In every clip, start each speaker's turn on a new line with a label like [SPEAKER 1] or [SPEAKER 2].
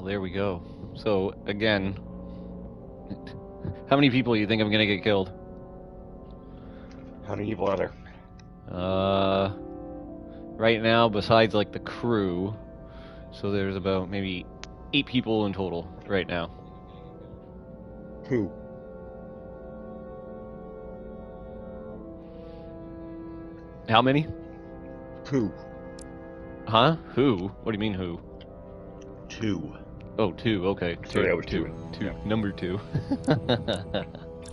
[SPEAKER 1] Well, there we go. So, again, how many people do you think I'm gonna get killed?
[SPEAKER 2] How many people are there?
[SPEAKER 1] Right now, besides like the crew, so there's about maybe 8 people in total right now.
[SPEAKER 2] Who?
[SPEAKER 1] How many?
[SPEAKER 2] Who?
[SPEAKER 1] Huh? Who? What do you mean who?
[SPEAKER 2] 2.
[SPEAKER 1] Oh, 2. Okay.
[SPEAKER 2] Sorry, I was
[SPEAKER 1] two.
[SPEAKER 2] two.
[SPEAKER 1] Two.
[SPEAKER 2] Yeah.
[SPEAKER 1] Number 2.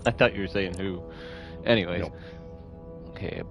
[SPEAKER 1] I thought you were saying who. Anyways.
[SPEAKER 2] No.
[SPEAKER 1] Okay.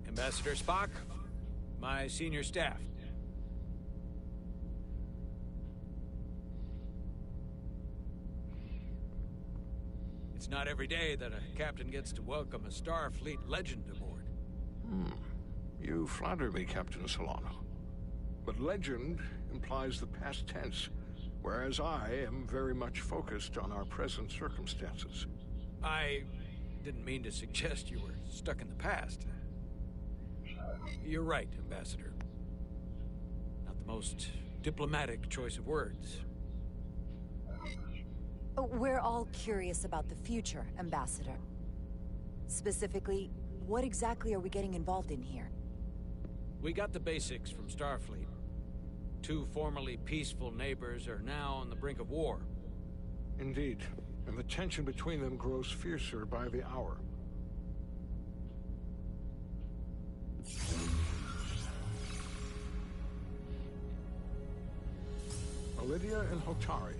[SPEAKER 3] Ambassador Spock, my senior staff. It's not every day that a captain gets to welcome a Starfleet legend aboard.
[SPEAKER 4] You flatter me, Captain Solano. But legend implies the past tense, whereas I am very much focused on our present circumstances.
[SPEAKER 3] I didn't mean to suggest you were stuck in the past. You're right, Ambassador. Not the most diplomatic choice of words.
[SPEAKER 5] We're all curious about the future, Ambassador. Specifically, what exactly are we getting involved in here?
[SPEAKER 3] We got the basics from Starfleet. 2 formerly peaceful neighbors are now on the brink of war.
[SPEAKER 4] Indeed, and the tension between them grows fiercer by the hour. Lydia and Hotari.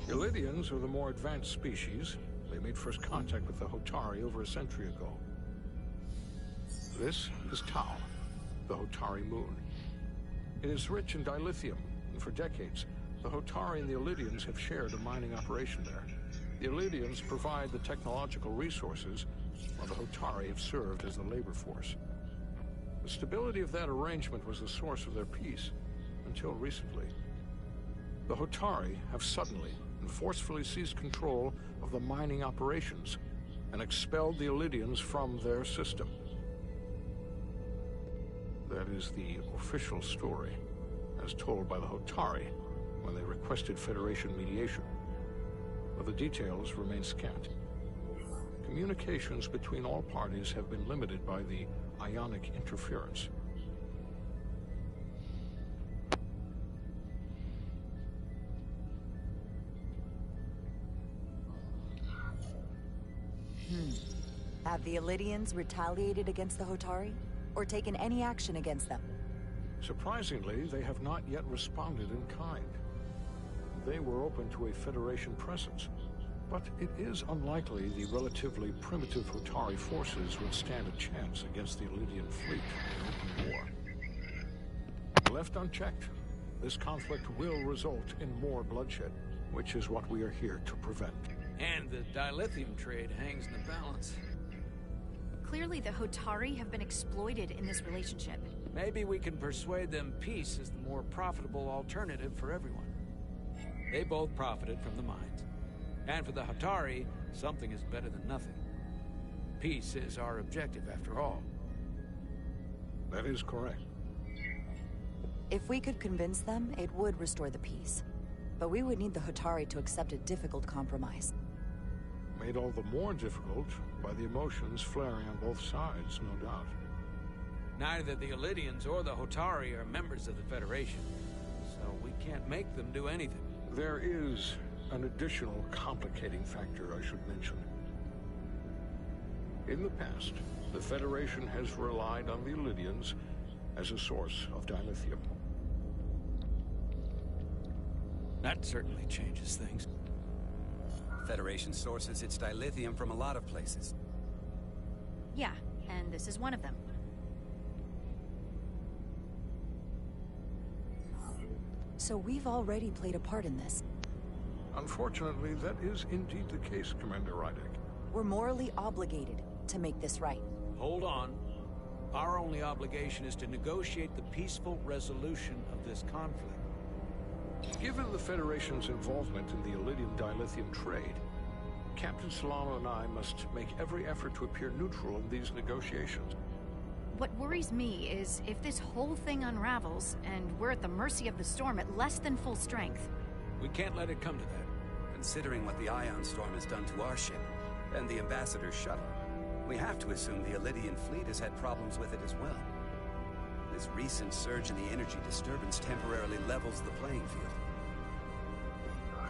[SPEAKER 4] The Lydians are the more advanced species. They made first contact with the Hotari over a century ago. This is Tau, the Hotari moon. It is rich in dilithium, and for decades, the Hotari and the Illydians have shared a mining operation there. The Illydians provide the technological resources, while the Hotari have served as the labor force. The stability of that arrangement was the source of their peace, until recently. The Hotari have suddenly and forcefully seized control of the mining operations and expelled the Illydians from their system. That is the official story, as told by the Hotari when they requested Federation mediation. But the details remain scant. Communications between all parties have been limited by the ionic interference.
[SPEAKER 5] Have the Illydians retaliated against the Hotari? Or taken any action against them?
[SPEAKER 4] Surprisingly, they have not yet responded in kind. They were open to a Federation presence, but it is unlikely the relatively primitive Hotari forces would stand a chance against the Illydian fleet in open war. Left unchecked, this conflict will result in more bloodshed, which is what we are here to prevent.
[SPEAKER 3] And the dilithium trade hangs in the balance.
[SPEAKER 6] Clearly, the Hotari have been exploited in this relationship.
[SPEAKER 3] Maybe we can persuade them peace is the more profitable alternative for everyone. They both profited from the mines. And for the Hotari, something is better than nothing. Peace is our objective, after all.
[SPEAKER 4] That is correct.
[SPEAKER 5] If we could convince them, it would restore the peace. But we would need the Hotari to accept a difficult compromise.
[SPEAKER 4] Made all the more difficult by the emotions flaring on both sides, no doubt.
[SPEAKER 3] Neither the Illydians or the Hotari are members of the Federation, so we can't make them do anything.
[SPEAKER 4] There is an additional complicating factor I should mention. In the past, the Federation has relied on the Illydians as a source of dilithium.
[SPEAKER 3] That certainly changes things.
[SPEAKER 7] Federation sources its dilithium from a lot of places.
[SPEAKER 6] Yeah, and this is one of them.
[SPEAKER 5] So we've already played a part in this.
[SPEAKER 4] Unfortunately, that is indeed the case, Commander Rydek.
[SPEAKER 5] We're morally obligated to make this right.
[SPEAKER 3] Hold on. Our only obligation is to negotiate the peaceful resolution of this conflict.
[SPEAKER 4] Given the Federation's involvement in the Iridium dilithium trade, Captain Solano and I must make every effort to appear neutral in these negotiations.
[SPEAKER 6] What worries me is if this whole thing unravels, and we're at the mercy of the storm at less than full strength.
[SPEAKER 3] We can't let it come to that.
[SPEAKER 7] Considering what the Ion Storm has done to our ship, and the Ambassador's shuttle, we have to assume the Ilidian fleet has had problems with it as well. This recent surge in the energy disturbance temporarily levels the playing field.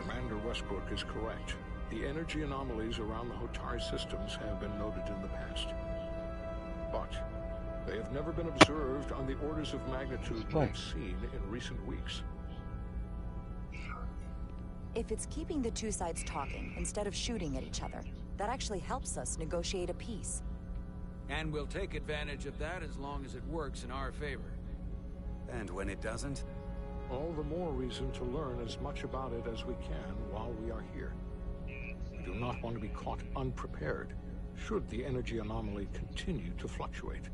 [SPEAKER 4] Commander Westbrook is correct. The energy anomalies around the Hotari systems have been noted in the past. But they have never been observed on the orders of magnitude we've seen in recent weeks.
[SPEAKER 5] If it's keeping the two sides talking instead of shooting at each other, that actually helps us negotiate a peace.
[SPEAKER 3] And we'll take advantage of that as long as it works in our favor.
[SPEAKER 7] And when it doesn't?
[SPEAKER 4] All the more reason to learn as much about it as we can while we are here. We do not want to be caught unprepared should the energy anomaly continue to fluctuate.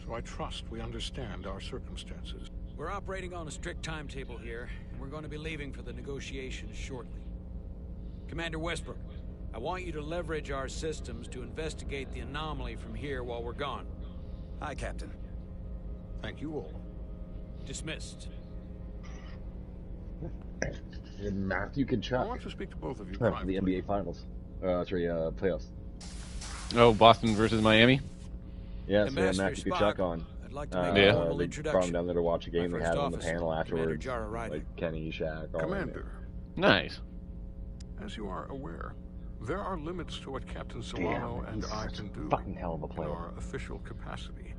[SPEAKER 4] So I trust we understand our circumstances.
[SPEAKER 3] We're operating on a strict timetable here, and we're going to be leaving for the negotiations shortly. Commander Westbrook, I want you to leverage our systems to investigate the anomaly from here while we're gone.
[SPEAKER 7] Aye, Captain.
[SPEAKER 4] Thank you all.
[SPEAKER 3] Dismissed.
[SPEAKER 8] And Matthew can
[SPEAKER 4] I
[SPEAKER 8] check
[SPEAKER 4] want to speak to both of you
[SPEAKER 8] for
[SPEAKER 4] privately.
[SPEAKER 8] the NBA Finals. Playoffs.
[SPEAKER 1] Oh, Boston versus Miami?
[SPEAKER 8] Yeah, so
[SPEAKER 3] Ambassador
[SPEAKER 8] Matthew
[SPEAKER 3] Spock,
[SPEAKER 8] could check on.
[SPEAKER 3] I'd like to make
[SPEAKER 1] Yeah.
[SPEAKER 3] a formal
[SPEAKER 8] They
[SPEAKER 3] introduction.
[SPEAKER 8] brought him down there to watch a game.
[SPEAKER 3] My
[SPEAKER 8] They
[SPEAKER 3] first
[SPEAKER 8] had him on the
[SPEAKER 3] officer,
[SPEAKER 8] panel
[SPEAKER 3] Commander
[SPEAKER 8] afterwards.
[SPEAKER 3] Jara Ryder.
[SPEAKER 8] Like Kenny, Shaq, all
[SPEAKER 4] Commander,
[SPEAKER 1] Nice.
[SPEAKER 4] as you are aware, there are limits to what Captain Solano
[SPEAKER 8] Damn,
[SPEAKER 4] and
[SPEAKER 8] he's
[SPEAKER 4] I
[SPEAKER 8] such
[SPEAKER 4] can
[SPEAKER 8] a
[SPEAKER 4] do
[SPEAKER 8] fucking hell of a
[SPEAKER 4] in
[SPEAKER 8] player.
[SPEAKER 4] our official capacity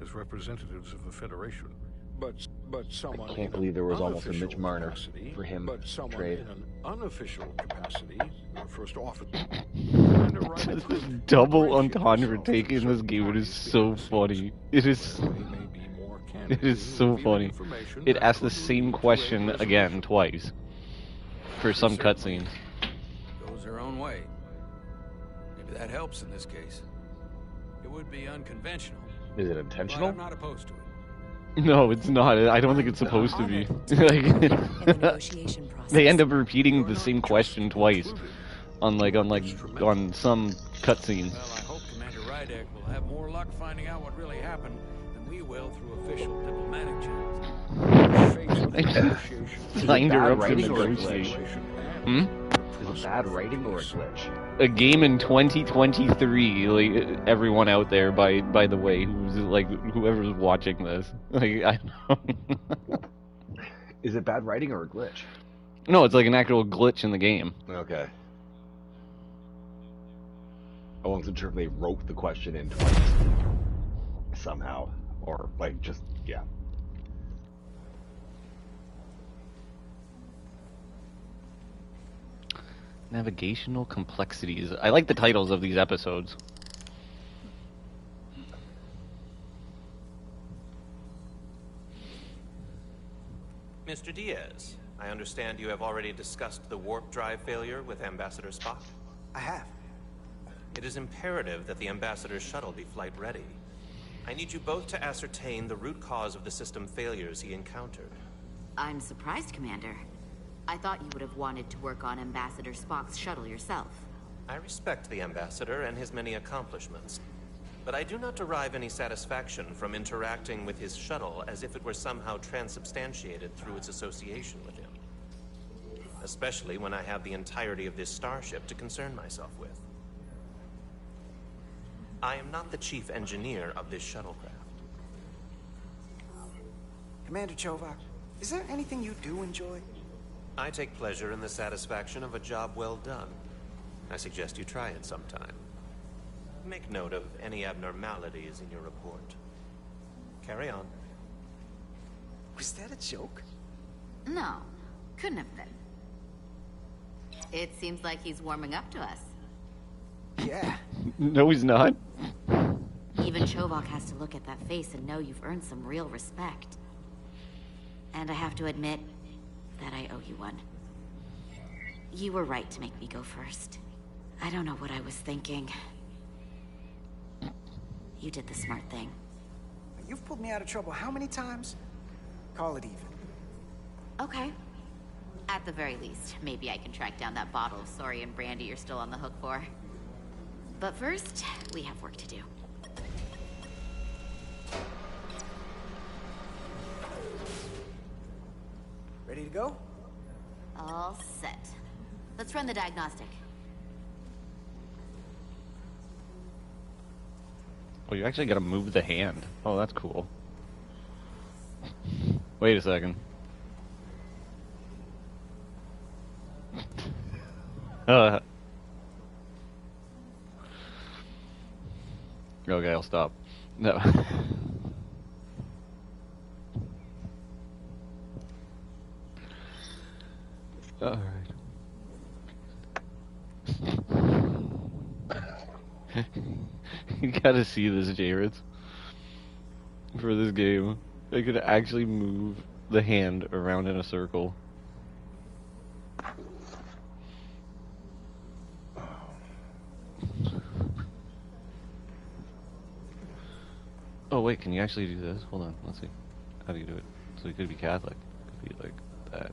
[SPEAKER 4] as representatives of the Federation. But someone
[SPEAKER 8] I can't
[SPEAKER 4] in
[SPEAKER 8] believe
[SPEAKER 4] an
[SPEAKER 8] there was almost a
[SPEAKER 4] unofficial
[SPEAKER 8] Mitch Marner
[SPEAKER 4] capacity,
[SPEAKER 8] for him
[SPEAKER 4] but someone
[SPEAKER 8] trade.
[SPEAKER 4] in an unofficial capacity, your first officer. Commander Ryder
[SPEAKER 1] This
[SPEAKER 4] could
[SPEAKER 1] double
[SPEAKER 4] differentiate
[SPEAKER 1] entendre
[SPEAKER 4] himself
[SPEAKER 1] take in
[SPEAKER 4] from
[SPEAKER 1] this
[SPEAKER 4] certain
[SPEAKER 1] game. It is
[SPEAKER 4] parties
[SPEAKER 1] so
[SPEAKER 4] behind the
[SPEAKER 1] funny.
[SPEAKER 4] scenes.
[SPEAKER 1] It is.
[SPEAKER 4] They may be more candid
[SPEAKER 1] It is
[SPEAKER 4] in
[SPEAKER 1] so
[SPEAKER 4] revealing
[SPEAKER 1] funny.
[SPEAKER 4] information
[SPEAKER 1] It
[SPEAKER 4] that
[SPEAKER 1] asks the
[SPEAKER 4] could
[SPEAKER 1] same
[SPEAKER 4] lead to a
[SPEAKER 1] question again
[SPEAKER 4] resolution.
[SPEAKER 1] twice for some
[SPEAKER 3] Certainly.
[SPEAKER 1] cutscenes.
[SPEAKER 3] Goes her own way. Maybe that helps in this case. It would be unconventional,
[SPEAKER 8] Is it
[SPEAKER 3] but
[SPEAKER 8] intentional?
[SPEAKER 3] I'm not opposed to it.
[SPEAKER 1] No, it's not. I don't think it's supposed to be.
[SPEAKER 5] In the negotiation process.
[SPEAKER 1] They end up repeating
[SPEAKER 4] You're
[SPEAKER 1] the
[SPEAKER 4] not
[SPEAKER 1] same
[SPEAKER 4] just
[SPEAKER 1] question twice
[SPEAKER 4] included.
[SPEAKER 1] on some cutscenes.
[SPEAKER 3] Well, I hope Commander Rydek will have more luck finding out what really happened than we will through official diplomatic channels.
[SPEAKER 4] Fate of the negotiation.
[SPEAKER 1] Signed her
[SPEAKER 8] bad
[SPEAKER 1] up to
[SPEAKER 8] writing or a
[SPEAKER 1] negotiate.
[SPEAKER 8] glitch?
[SPEAKER 1] Hmm?
[SPEAKER 8] Is it bad writing or a glitch?
[SPEAKER 1] A game in 2023, like everyone out there, by the way, who's like whoever's watching this, like I don't know.
[SPEAKER 8] Is it bad writing or a glitch?
[SPEAKER 1] No, it's like an actual glitch in the game.
[SPEAKER 8] Okay. I wasn't sure if they wrote the question in twice somehow, or like just yeah.
[SPEAKER 1] Navigational complexities. I like the titles of these episodes.
[SPEAKER 9] Mr. Diaz, I understand you have already discussed the warp drive failure with Ambassador Spock.
[SPEAKER 7] I have.
[SPEAKER 9] It is imperative that the Ambassador's shuttle be flight ready. I need you both to ascertain the root cause of the system failures he encountered.
[SPEAKER 10] I'm surprised, Commander. I thought you would have wanted to work on Ambassador Spock's shuttle yourself.
[SPEAKER 9] I respect the Ambassador and his many accomplishments, but I do not derive any satisfaction from interacting with his shuttle as if it were somehow transubstantiated through its association with him. Especially when I have the entirety of this starship to concern myself with. I am not the chief engineer of this shuttlecraft.
[SPEAKER 7] Commander Chovak, is there anything you do enjoy?
[SPEAKER 9] I take pleasure in the satisfaction of a job well done. I suggest you try it sometime. Make note of any abnormalities in your report. Carry on.
[SPEAKER 7] Was that a joke?
[SPEAKER 10] No, couldn't have been. It seems like he's warming up to us.
[SPEAKER 11] Yeah.
[SPEAKER 1] No, he's not.
[SPEAKER 10] Even Chovok has to look at that face and know you've earned some real respect. And I have to admit that I owe you one. You were right to make me go first. I don't know what I was thinking. You did the smart thing.
[SPEAKER 11] You've pulled me out of trouble how many times? Call it even.
[SPEAKER 10] Okay. At the very least, maybe I can track down that bottle of Saurian brandy you're still on the hook for. But first, we have work to do.
[SPEAKER 11] Ready to go?
[SPEAKER 10] All set. Let's run the diagnostic.
[SPEAKER 1] Oh, you actually gotta move the hand. Oh, that's cool. Wait a second. Okay, I'll stop. No. Alright. You gotta see this, Jared. For this game. I could actually move the hand around in a circle. Oh wait, can you actually do this? Hold on, let's see. How do you do it? So you could be Catholic. Could be like that.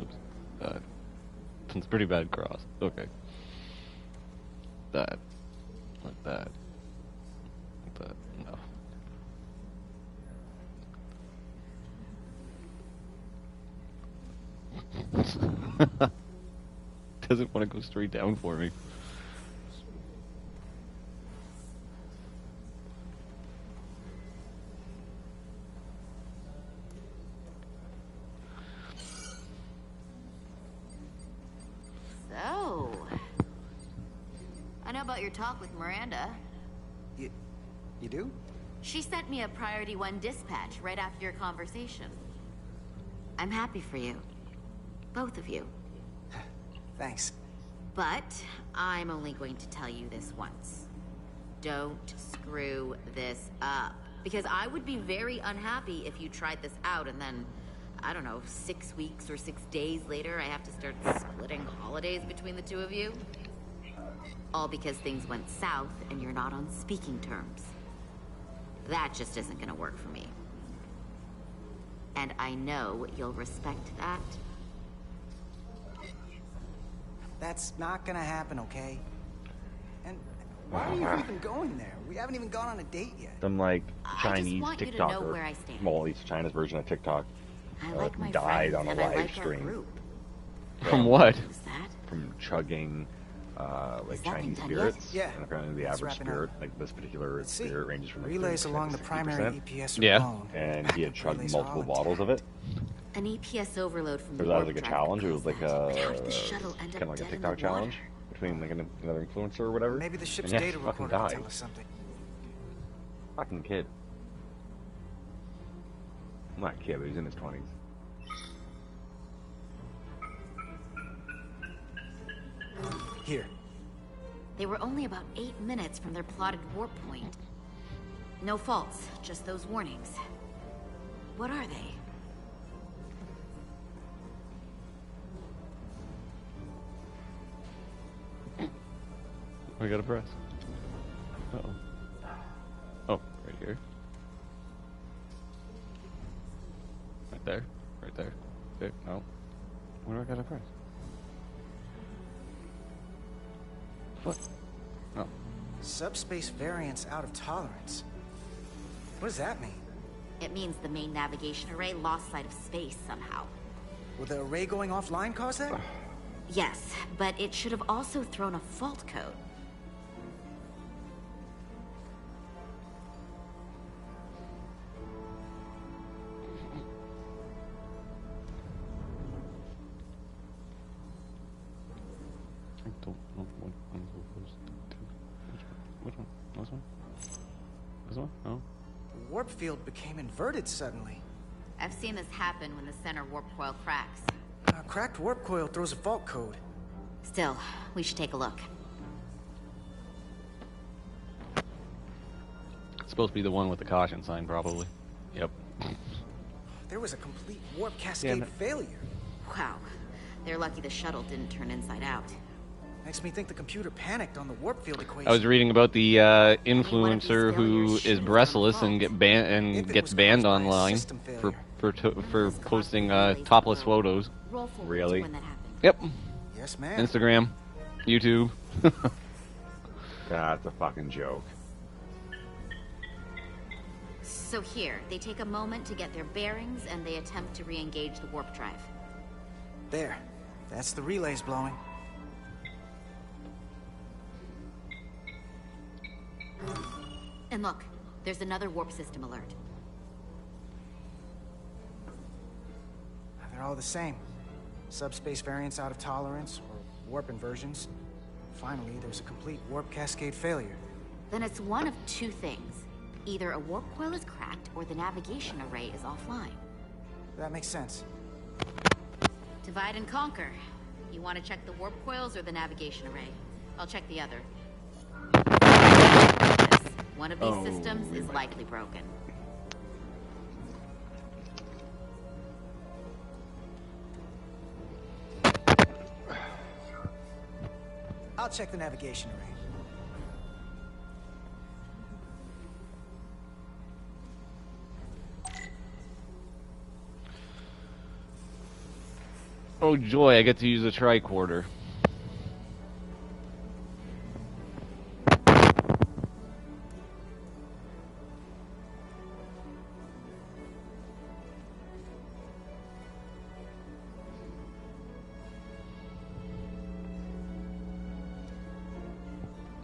[SPEAKER 1] Oops. That. It's pretty bad cross. Okay. That. Like that. Like that. No. Doesn't want to go straight down for me.
[SPEAKER 10] So, I know about your talk with Miranda.
[SPEAKER 11] You do?
[SPEAKER 10] She sent me a Priority 1 dispatch right after your conversation. I'm happy for you. Both of you.
[SPEAKER 11] Thanks.
[SPEAKER 10] But I'm only going to tell you this once. Don't screw this up. Because I would be very unhappy if you tried this out and then, I don't know, 6 weeks or 6 days later, I have to start splitting holidays between the two of you. All because things went south and you're not on speaking terms. That just isn't gonna work for me. And I know you'll respect that.
[SPEAKER 11] That's not gonna happen, okay? And why are you even going there? We haven't even gone on a date yet.
[SPEAKER 8] Some like Chinese
[SPEAKER 10] want you to know where I
[SPEAKER 8] TikToker,
[SPEAKER 10] stand.
[SPEAKER 8] well, at least China's version of TikTok,
[SPEAKER 10] I like my
[SPEAKER 8] died
[SPEAKER 10] friends
[SPEAKER 8] on a
[SPEAKER 10] and I
[SPEAKER 8] live
[SPEAKER 10] like our
[SPEAKER 8] stream
[SPEAKER 10] group.
[SPEAKER 1] From what?
[SPEAKER 10] Who's that?
[SPEAKER 8] from chugging like
[SPEAKER 10] that
[SPEAKER 8] Chinese
[SPEAKER 10] thing done
[SPEAKER 8] spirits.
[SPEAKER 11] yet? Yeah.
[SPEAKER 8] And apparently the
[SPEAKER 11] It's
[SPEAKER 8] average
[SPEAKER 11] wrapping up.
[SPEAKER 8] spirit, like this particular
[SPEAKER 11] Let's see.
[SPEAKER 8] spirit, ranges from like
[SPEAKER 11] Relays
[SPEAKER 8] 30%
[SPEAKER 11] along
[SPEAKER 8] to
[SPEAKER 11] the primary
[SPEAKER 8] 60%.
[SPEAKER 11] EPS are
[SPEAKER 1] Yeah.
[SPEAKER 11] blown.
[SPEAKER 8] And he had chugged
[SPEAKER 11] Relays are
[SPEAKER 8] multiple
[SPEAKER 11] all
[SPEAKER 8] bottles of it.
[SPEAKER 10] An EPS overload from
[SPEAKER 8] So
[SPEAKER 10] the
[SPEAKER 8] that was
[SPEAKER 10] warp
[SPEAKER 8] like a
[SPEAKER 10] drive
[SPEAKER 8] challenge. It was
[SPEAKER 10] caused
[SPEAKER 8] like
[SPEAKER 10] that.
[SPEAKER 8] a
[SPEAKER 10] But how did the shuttle end
[SPEAKER 8] kind
[SPEAKER 10] up
[SPEAKER 8] of like a
[SPEAKER 10] dead in
[SPEAKER 8] TikTok
[SPEAKER 10] the
[SPEAKER 8] challenge
[SPEAKER 10] water?
[SPEAKER 8] between like another influencer or whatever.
[SPEAKER 11] Maybe the ship's
[SPEAKER 8] And yeah,
[SPEAKER 11] data
[SPEAKER 8] she fucking
[SPEAKER 11] recorder can
[SPEAKER 8] died.
[SPEAKER 11] tell us something.
[SPEAKER 8] Fucking kid. Not a kid, but he's in his 20s.
[SPEAKER 11] Here.
[SPEAKER 10] They were only about 8 minutes from their plotted warp point. No faults, just those warnings. What are they?
[SPEAKER 1] We gotta press. Uh-oh. Oh, right here. Right there. Right there. Okay, no. Where do I gotta press? What? Oh.
[SPEAKER 11] Subspace variance out of tolerance. What does that mean?
[SPEAKER 10] It means the main navigation array lost sight of space somehow.
[SPEAKER 11] Will the array going offline cause that?
[SPEAKER 10] Yes, but it should have also thrown a fault code.
[SPEAKER 1] I don't know what I'm supposed to do. Which one? This one? This one? No.
[SPEAKER 11] The warp field became inverted suddenly.
[SPEAKER 10] I've seen this happen when the center warp coil cracks.
[SPEAKER 11] A cracked warp coil throws a fault code.
[SPEAKER 10] Still, we should take a look.
[SPEAKER 1] supposed to be the one with the caution sign, probably. Yep.
[SPEAKER 11] There was a complete warp cascade failure.
[SPEAKER 10] Wow. They're lucky the shuttle didn't turn inside out.
[SPEAKER 11] Makes me think the computer panicked on the warp field equation.
[SPEAKER 1] I was reading about the influencer who is breastless and gets banned online for posting topless photos.
[SPEAKER 8] Really?
[SPEAKER 1] Yep.
[SPEAKER 11] Yes, ma'am.
[SPEAKER 1] Instagram, YouTube.
[SPEAKER 8] That's a fucking joke.
[SPEAKER 10] So here, they take a moment to get their bearings and they attempt to re-engage the warp drive.
[SPEAKER 11] There. That's the relays blowing.
[SPEAKER 10] And look, there's another warp system alert.
[SPEAKER 11] They're all the same. Subspace variants out of tolerance, or warp inversions. Finally, there's a complete warp cascade failure.
[SPEAKER 10] Then it's one of two things. Either a warp coil is cracked, or the navigation array is offline.
[SPEAKER 11] That makes sense.
[SPEAKER 10] Divide and conquer. You want to check the warp coils or the navigation array? I'll check the other. One of these systems is likely broken.
[SPEAKER 11] I'll check the navigation array.
[SPEAKER 1] Oh joy, I get to use a tricorder.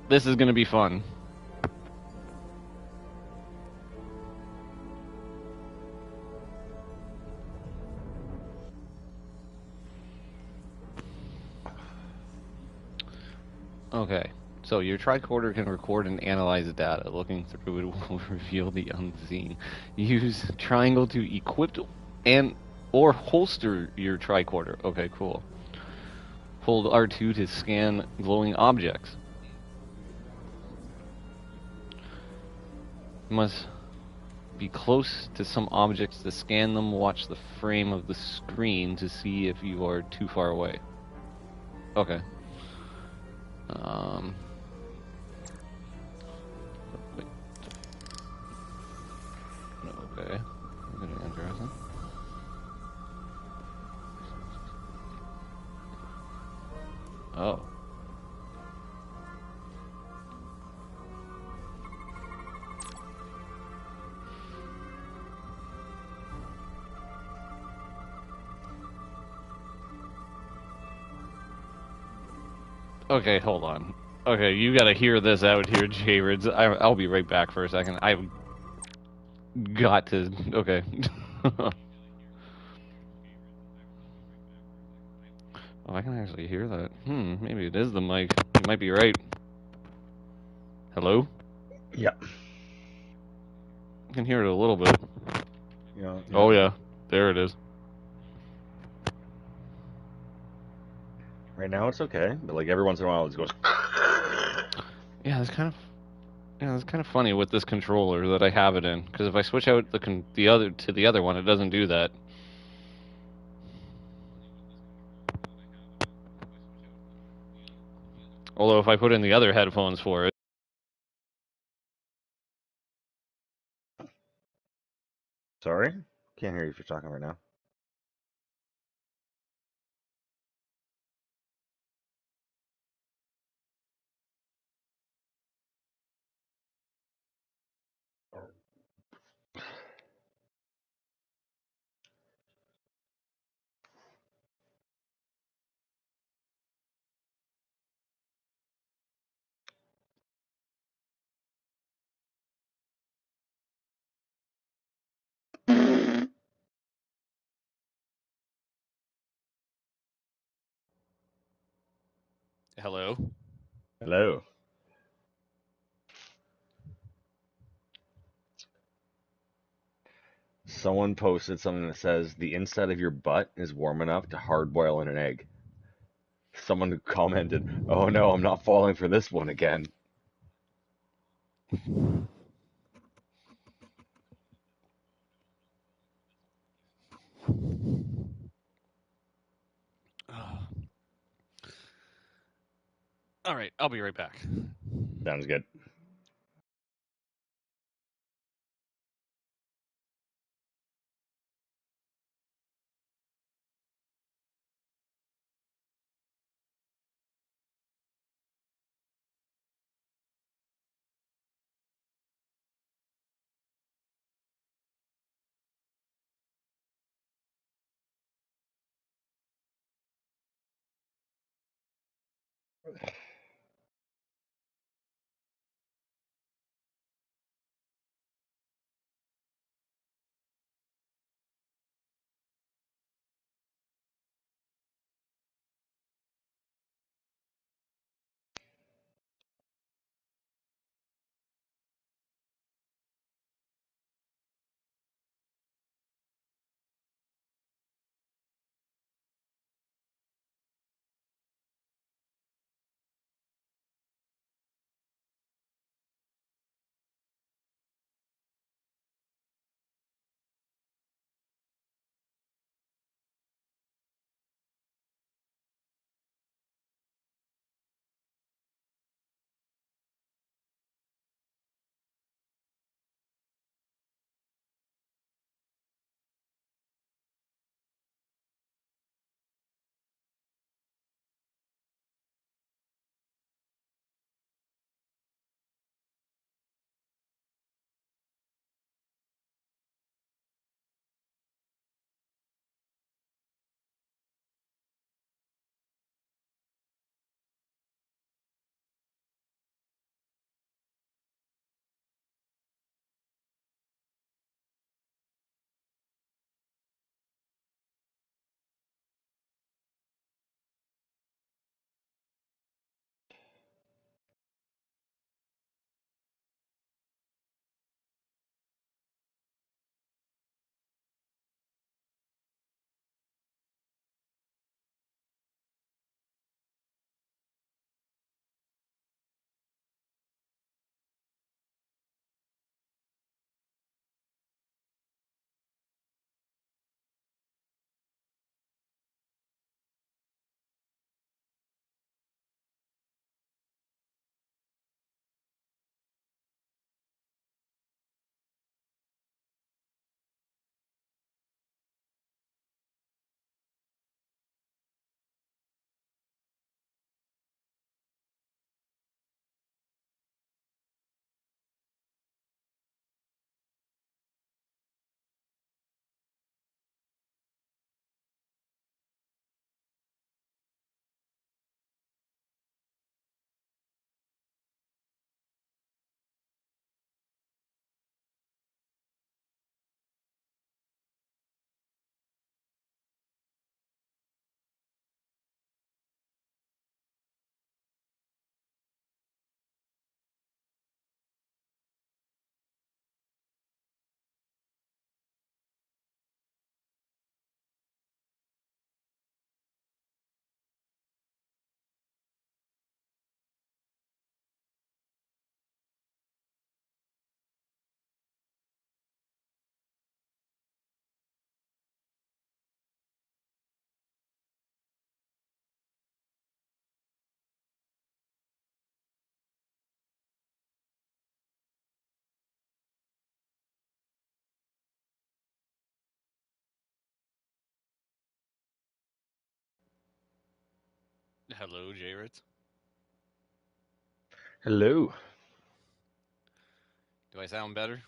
[SPEAKER 1] This is gonna be fun. Okay, so your tricorder can record and analyze data. Looking through it will reveal the unseen. Use triangle to equip or holster your tricorder. Okay, cool. Hold R2 to scan glowing objects. You must be close to some objects to scan them. Watch the frame of the screen to see if you are too far away. Okay. Wait. Okay. Interesting. Oh. Okay, hold on. Okay, you gotta hear this out here, J-Rids. I'll be right back for a second. I've got to... Okay. Oh, I can actually hear that. Maybe it is the mic. You might be right. Hello?
[SPEAKER 8] Yeah.
[SPEAKER 1] I can hear it a little bit.
[SPEAKER 8] Yeah.
[SPEAKER 1] Oh, yeah. There it is.
[SPEAKER 8] Right now it's okay, but like every once in a while it goes.
[SPEAKER 1] Yeah, it's kind of funny with this controller that I have it in, because if I switch out the other one, it doesn't do that. Although if I put in the other headphones for it.
[SPEAKER 8] Sorry? Can't hear you if you're talking right now.
[SPEAKER 1] Hello?
[SPEAKER 8] Hello. Someone posted something that says the inside of your butt is warm enough to hard boil in an egg. Someone commented, "Oh no, I'm not falling for this one again."
[SPEAKER 1] All right, I'll be right back.
[SPEAKER 8] Sounds good.
[SPEAKER 1] Hello, Jared.
[SPEAKER 8] Hello.
[SPEAKER 1] Do I sound better?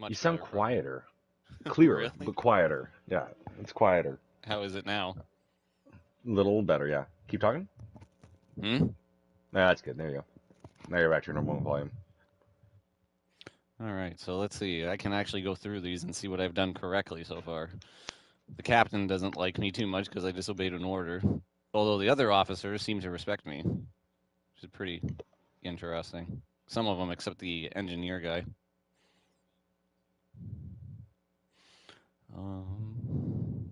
[SPEAKER 8] You
[SPEAKER 1] Much
[SPEAKER 8] sound
[SPEAKER 1] better, probably.
[SPEAKER 8] quieter. Clearer,
[SPEAKER 1] Really?
[SPEAKER 8] but quieter. Yeah, it's quieter.
[SPEAKER 1] How is it now?
[SPEAKER 8] Little better, yeah. Keep talking?
[SPEAKER 1] Hmm?
[SPEAKER 8] That's good. There you go. Now you're back to your normal volume.
[SPEAKER 1] All right, so let's see. I can actually go through these and see what I've done correctly so far. The captain doesn't like me too much because I disobeyed an order, although the other officers seem to respect me, which is pretty interesting. Some of them, except the engineer guy. Um,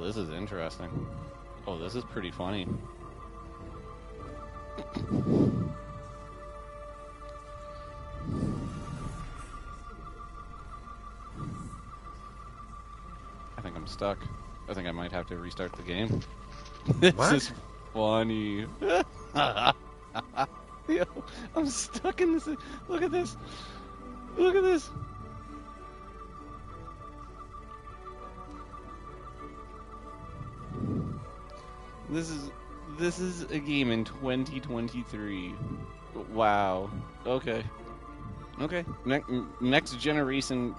[SPEAKER 1] this is interesting. Oh, this is pretty funny. I think I'm stuck. I think I might have to restart the game. This
[SPEAKER 2] What?
[SPEAKER 1] is funny. Yo, I'm stuck in this. Look at this. Look at this. This is a game in 2023. Wow. Okay. Okay. Next generation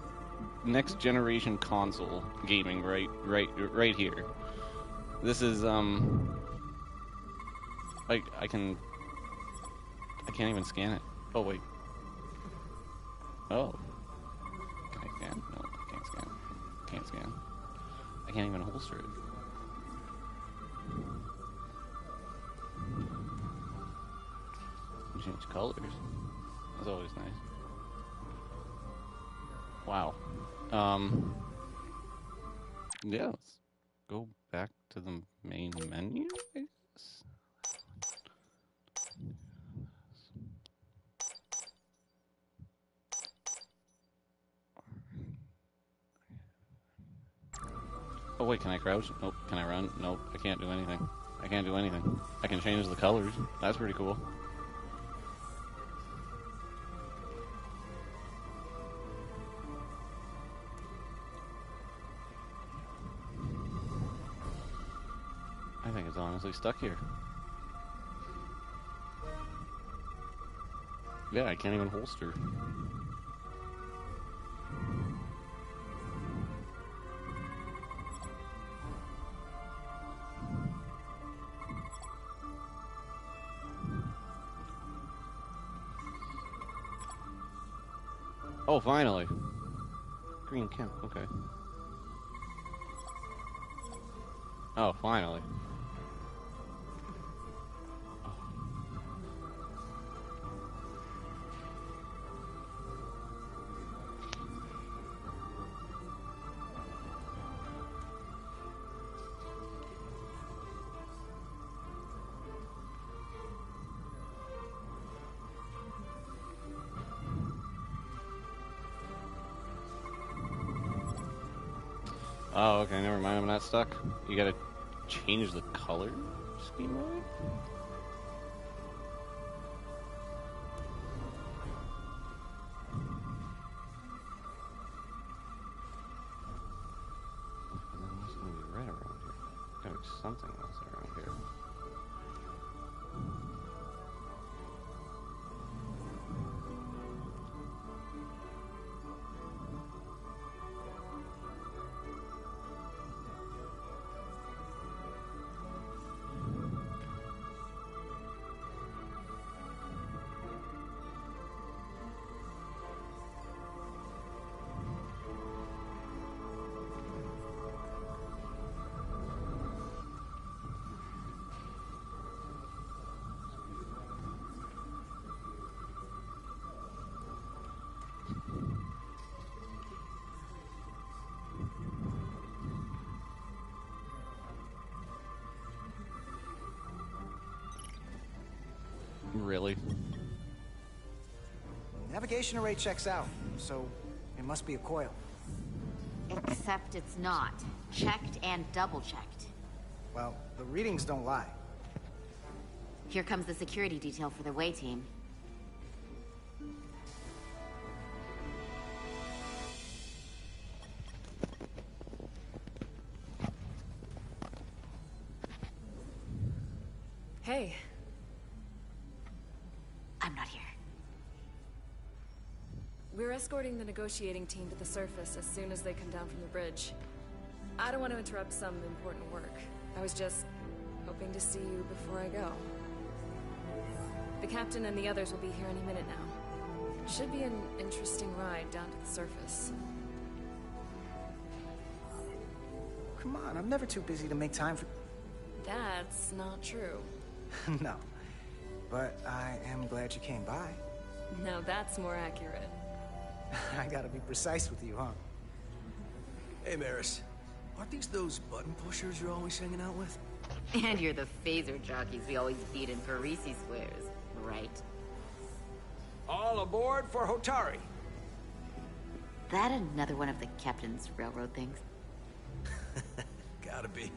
[SPEAKER 1] console gaming right here. This is I can't even scan it. Oh wait. Oh. Can I scan? No, I can't scan. Can't scan. I can't even holster it. Change colors. That's always nice. Wow. Yeah, let's go back to the main menu, I guess. Oh wait, can I crouch? Nope. Can I run? Nope. I can't do anything. I can't do anything. I can change the colors. That's pretty cool. I think it's honestly stuck here. Yeah, I can't even holster. Oh, finally. Green count, okay. Oh, finally. Oh, okay, never mind, I'm not stuck. You gotta change the color scheme of it? What's gonna be red around here? Gotta be something else around here. Really?
[SPEAKER 11] Navigation array checks out, so it must be a coil.
[SPEAKER 10] Except it's not. Checked and double-checked.
[SPEAKER 11] Well, the readings don't lie.
[SPEAKER 10] Here comes the security detail for the way team.
[SPEAKER 12] Hey.
[SPEAKER 10] I'm not here.
[SPEAKER 12] We're escorting the negotiating team to the surface as soon as they come down from the bridge. I don't want to interrupt some important work. I was just hoping to see you before I go. The captain and the others will be here any minute now. Should be an interesting ride down to the surface.
[SPEAKER 11] Come on, I'm never too busy to make time for...
[SPEAKER 12] That's not true.
[SPEAKER 11] No. But I am glad you came by.
[SPEAKER 12] Now that's more accurate.
[SPEAKER 11] I gotta be precise with you, huh?
[SPEAKER 13] Hey, Maris. Aren't these those button pushers you're always hanging out with?
[SPEAKER 10] And you're the phaser jockeys we always beat in Parisi squares, right?
[SPEAKER 3] All aboard for Hotari.
[SPEAKER 10] That another one of the captain's railroad things?
[SPEAKER 13] Gotta be.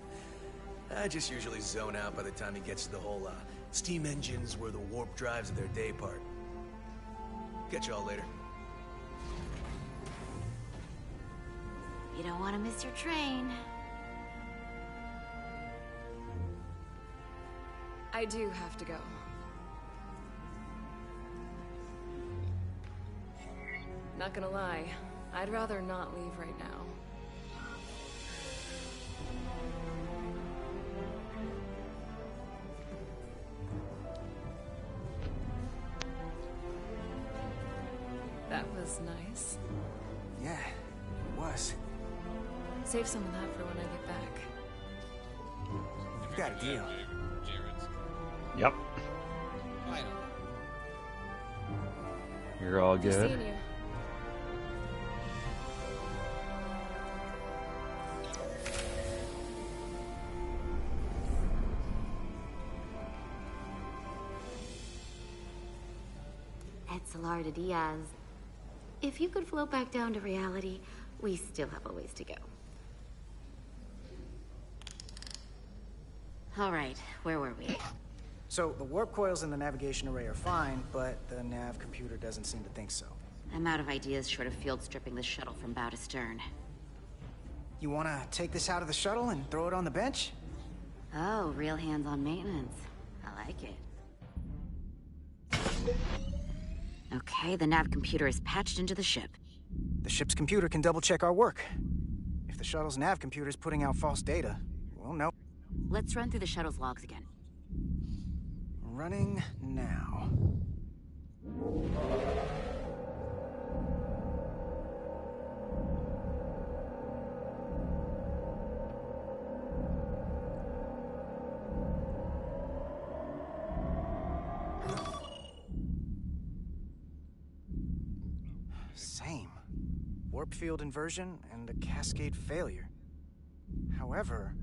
[SPEAKER 13] I just usually zone out by the time he gets to the whole, steam engines were the warp drives of their day part. Catch y'all later.
[SPEAKER 10] You don't want to miss your train.
[SPEAKER 12] I do have to go. Not gonna lie, I'd rather not leave right now. That was nice.
[SPEAKER 11] Yeah, it was.
[SPEAKER 12] Save some of that for when I get back.
[SPEAKER 11] You've got a deal.
[SPEAKER 8] Yep. You're all
[SPEAKER 12] Just
[SPEAKER 8] good.
[SPEAKER 12] seeing you.
[SPEAKER 10] Etzelarda Diaz. If you could float back down to reality, we still have a ways to go. All right, where were we?
[SPEAKER 11] So, the warp coils in the navigation array are fine, but the nav computer doesn't seem to think so.
[SPEAKER 10] I'm out of ideas short of field stripping the shuttle from bow to stern.
[SPEAKER 11] You wanna take this out of the shuttle and throw it on the bench?
[SPEAKER 10] Oh, real hands-on maintenance. I like it. Okay, the nav computer is patched into the ship.
[SPEAKER 11] The ship's computer can double-check our work. If the shuttle's nav computer is putting out false data, we'll know.
[SPEAKER 10] Let's run through the shuttle's logs again.
[SPEAKER 11] Running now. Same. Warp field inversion and a cascade failure. However,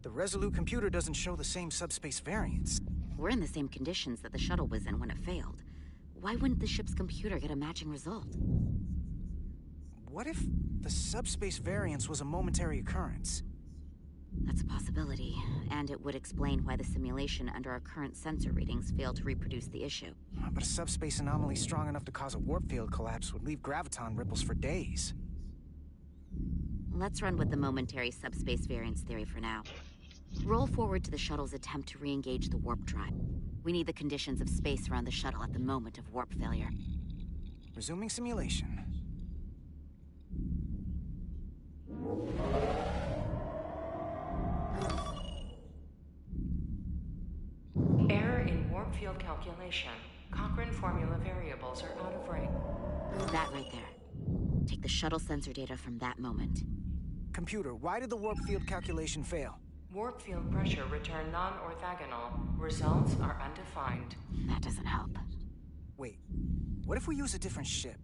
[SPEAKER 11] the Resolute computer doesn't show the same subspace variance.
[SPEAKER 10] We're in the same conditions that the shuttle was in when it failed. Why wouldn't the ship's computer get a matching result?
[SPEAKER 11] What if the subspace variance was a momentary occurrence?
[SPEAKER 10] That's a possibility, and it would explain why the simulation under our current sensor readings failed to reproduce the issue.
[SPEAKER 11] But a subspace anomaly strong enough to cause a warp field collapse would leave graviton ripples for days.
[SPEAKER 10] Let's run with the momentary subspace variance theory for now. Roll forward to the shuttle's attempt to re-engage the warp drive. We need the conditions of space around the shuttle at the moment of warp failure.
[SPEAKER 11] Resuming simulation.
[SPEAKER 14] Error in warp field calculation. Cochrane formula variables are out of range.
[SPEAKER 10] That right there. Take the shuttle sensor data from that moment.
[SPEAKER 11] Computer, why did the warp field calculation fail?
[SPEAKER 14] Warp field pressure returned non-orthogonal. Results are undefined.
[SPEAKER 10] That doesn't help.
[SPEAKER 11] Wait, what if we use a different ship?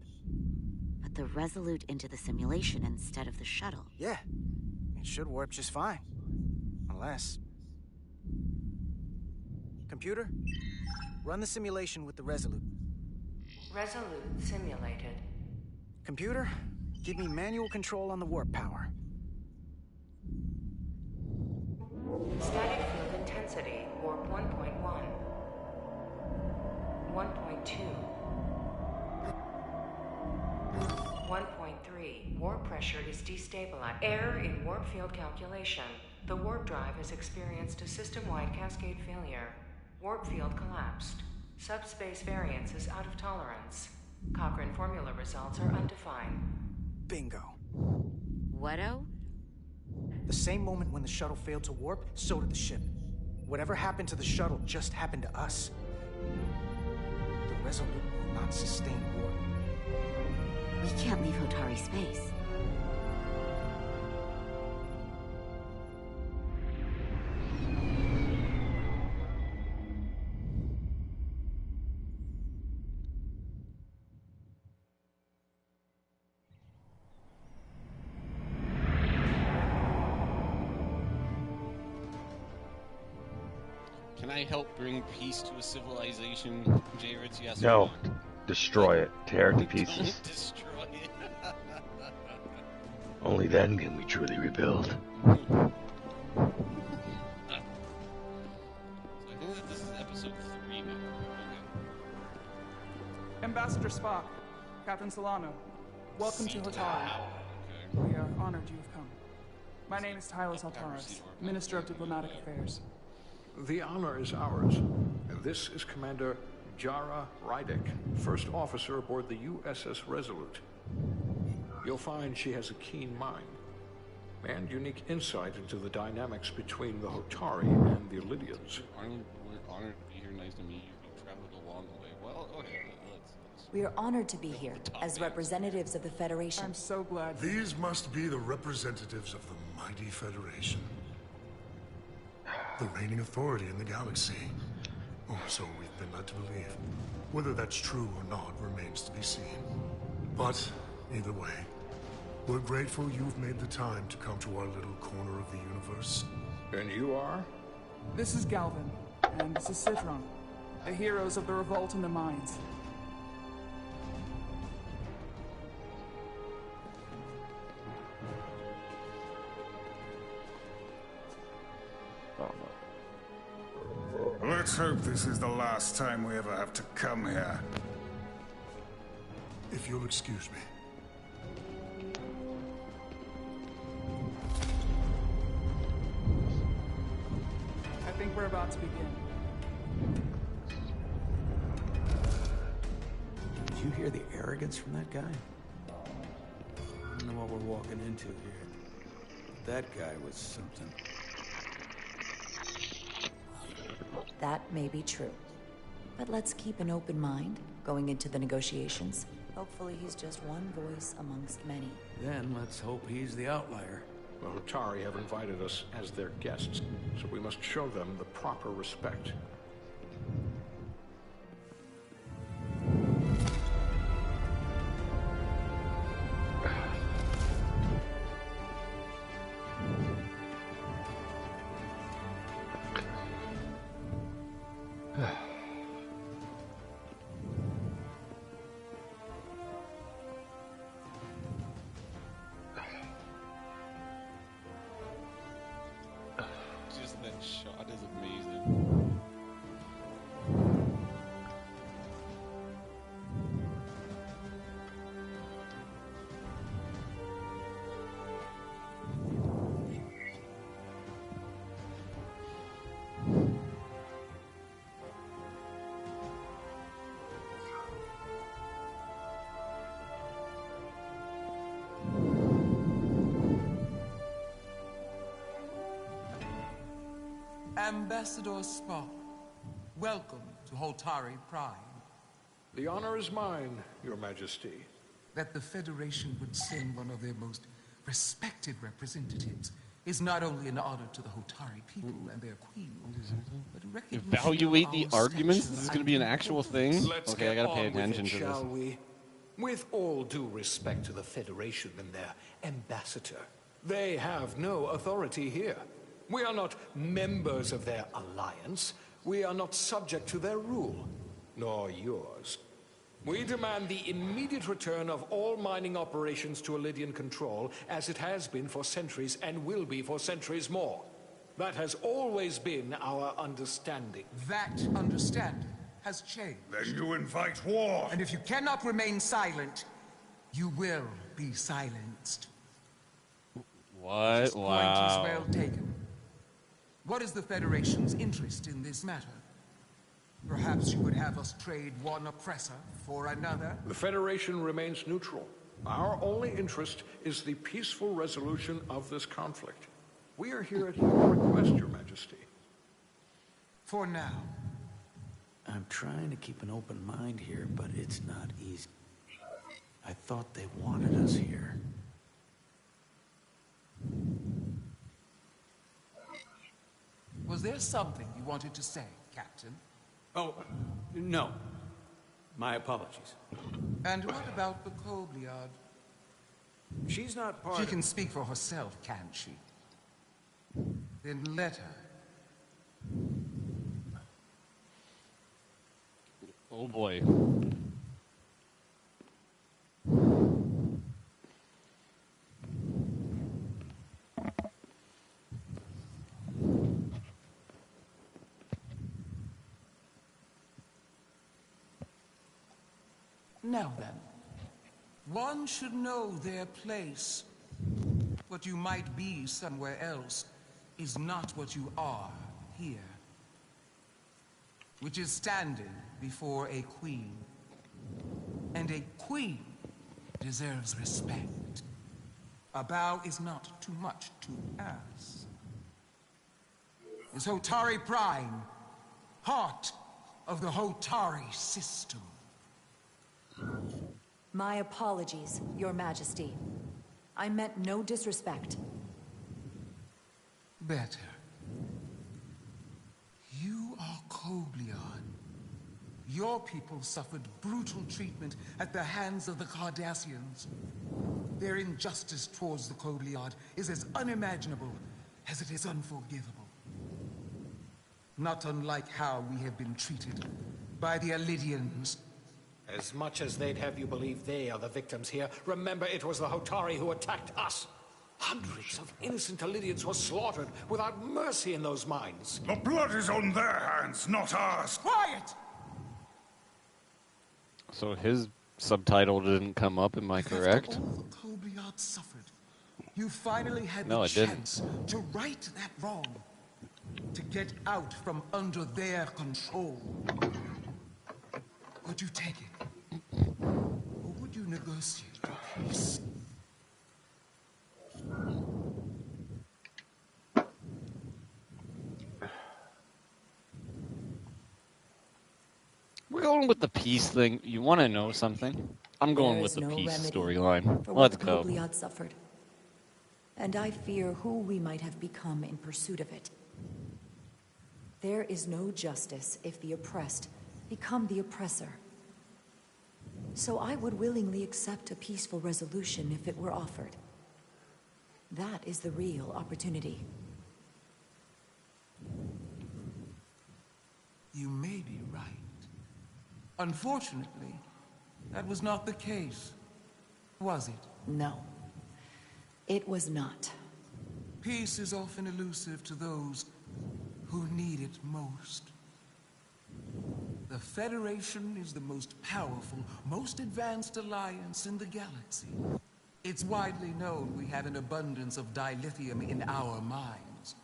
[SPEAKER 10] Put the Resolute into the simulation instead of the shuttle.
[SPEAKER 11] Yeah, it should warp just fine. Unless... Computer, run the simulation with the Resolute.
[SPEAKER 14] Resolute simulated.
[SPEAKER 11] Computer, give me manual control on the warp power.
[SPEAKER 14] Static field intensity, warp 1.1. 1.2. 1.3. Warp pressure is destabilized. Error in warp field calculation. The warp drive has experienced a system-wide cascade failure. Warp field collapsed. Subspace variance is out of tolerance. Cochrane formula results are undefined.
[SPEAKER 11] Bingo.
[SPEAKER 10] What-o?
[SPEAKER 11] The same moment when the shuttle failed to warp, so did the ship. Whatever happened to the shuttle just happened to us. The Resolute will not sustain warp.
[SPEAKER 10] We can't leave Hotari space.
[SPEAKER 1] Can I help bring peace to a civilization, Jared? Yes
[SPEAKER 8] No.
[SPEAKER 1] or no?
[SPEAKER 8] Destroy it. Tear it to pieces.
[SPEAKER 1] Don't destroy it.
[SPEAKER 8] Only then can we truly rebuild.
[SPEAKER 1] So I think that this is episode 3 now. Okay.
[SPEAKER 15] Ambassador Spock, Captain Solano, welcome to Hotari. We are honored you have come. My name is Tylos Altaris, Minister of Diplomatic Affairs.
[SPEAKER 4] The honor is ours. And this is Commander Jara Rydick, first officer aboard the USS Resolute. You'll find she has a keen mind and unique insight into the dynamics between the Hotari and the Illidians.
[SPEAKER 1] We're honored to be here. Nice to meet you. We traveled a long way. Well, okay, let's...
[SPEAKER 5] We are honored to be here as representatives of the Federation.
[SPEAKER 15] I'm so glad.
[SPEAKER 16] These must be the representatives of the mighty Federation. The reigning authority in the galaxy. Or so we've been led to believe. Whether that's true or not remains to be seen. But, either way, we're grateful you've made the time to come to our little corner of the universe.
[SPEAKER 4] And you are?
[SPEAKER 15] This is Galvin, and this is Citron, the heroes of the revolt in the mines.
[SPEAKER 17] Let's hope this is the last time we ever have to come here.
[SPEAKER 16] If you'll excuse me.
[SPEAKER 15] I think we're about to begin.
[SPEAKER 3] Did you hear the arrogance from that guy? I don't know what we're walking into here. That guy was something.
[SPEAKER 5] That may be true. But let's keep an open mind going into the negotiations. Hopefully he's just one voice amongst many.
[SPEAKER 3] Then let's hope he's the outlier.
[SPEAKER 4] The Hotari have invited us as their guests, so we must show them the proper respect.
[SPEAKER 1] Just that shot is amazing.
[SPEAKER 18] Ambassador Spock, welcome to Hotari Prime.
[SPEAKER 4] The honor is mine, Your Majesty.
[SPEAKER 18] That the Federation would send one of their most respected representatives is not only an honor to the Hotari people and their queen, but a recognition
[SPEAKER 1] Evaluate
[SPEAKER 18] of
[SPEAKER 1] the
[SPEAKER 18] our
[SPEAKER 1] arguments?
[SPEAKER 18] stature
[SPEAKER 1] This is going to be an actual thing?
[SPEAKER 4] Let's
[SPEAKER 1] Okay, I
[SPEAKER 4] get
[SPEAKER 1] gotta pay
[SPEAKER 4] on with
[SPEAKER 1] attention
[SPEAKER 4] it,
[SPEAKER 1] to
[SPEAKER 4] shall
[SPEAKER 1] this.
[SPEAKER 4] we? With all due respect to the Federation and their ambassador, they have no authority here. We are not members of their alliance. We are not subject to their rule, nor yours. We demand the immediate return of all mining operations to Illidian control, as it has been for centuries and will be for centuries more. That has always been our understanding.
[SPEAKER 18] That understanding has changed.
[SPEAKER 17] Then you invite war.
[SPEAKER 18] And if you cannot remain silent, you will be silenced.
[SPEAKER 1] What?
[SPEAKER 18] This point is
[SPEAKER 1] Wow.
[SPEAKER 18] well taken. What is the Federation's interest in this matter? Perhaps you would have us trade one oppressor for another?
[SPEAKER 4] The Federation remains neutral. Our only interest is the peaceful resolution of this conflict. We are here at your request, Your Majesty.
[SPEAKER 18] For now.
[SPEAKER 3] I'm trying to keep an open mind here, but it's not easy. I thought they wanted us here.
[SPEAKER 18] Was there something you wanted to say, Captain?
[SPEAKER 3] Oh, no. My apologies.
[SPEAKER 18] And what about the Kobliard?
[SPEAKER 3] She's not part
[SPEAKER 18] She
[SPEAKER 3] of...
[SPEAKER 18] can speak for herself, can't she? Then let her.
[SPEAKER 1] Oh boy.
[SPEAKER 18] Now then, one should know their place. What you might be somewhere else is not what you are here. Which is standing before a queen. And a queen deserves respect. A bow is not too much to ask. Is Hotari Prime, heart of the Hotari system.
[SPEAKER 5] My apologies, Your Majesty. I meant no disrespect.
[SPEAKER 18] Better. You are Kobleon. Your people suffered brutal treatment at the hands of the Cardassians. Their injustice towards the Kobleon is as unimaginable as it is unforgivable. Not unlike how we have been treated by the Alidians.
[SPEAKER 11] As much as they'd have you believe they are the victims here, remember it was the Hotari who attacked us. Hundreds of innocent Alidians were slaughtered without mercy in those mines.
[SPEAKER 17] The blood is on their hands, not ours.
[SPEAKER 18] Quiet!
[SPEAKER 1] So his subtitle didn't come up, am I correct?
[SPEAKER 18] After all the Kobleon suffered, you finally had
[SPEAKER 1] No,
[SPEAKER 18] the
[SPEAKER 1] it didn't.
[SPEAKER 18] chance to right that wrong. To get out from under their control. Would you take it? Or would you negotiate peace?
[SPEAKER 1] We're going with the peace thing. You want to know something? I'm going
[SPEAKER 5] There
[SPEAKER 1] with
[SPEAKER 5] is
[SPEAKER 1] the
[SPEAKER 5] no
[SPEAKER 1] peace
[SPEAKER 5] remedy
[SPEAKER 1] storyline.
[SPEAKER 5] for
[SPEAKER 1] Let's
[SPEAKER 5] what the
[SPEAKER 1] go.
[SPEAKER 5] Kobleon suffered. And I fear who we might have become in pursuit of it. There is no justice if the oppressed become the oppressor. So I would willingly accept a peaceful resolution if it were offered. That is the real opportunity.
[SPEAKER 18] You may be right. Unfortunately, that was not the case. Was it?
[SPEAKER 5] No. It was not.
[SPEAKER 18] Peace is often elusive to those who need it most. The Federation is the most powerful, most advanced alliance in the galaxy. It's widely known we have an abundance of dilithium in our mines.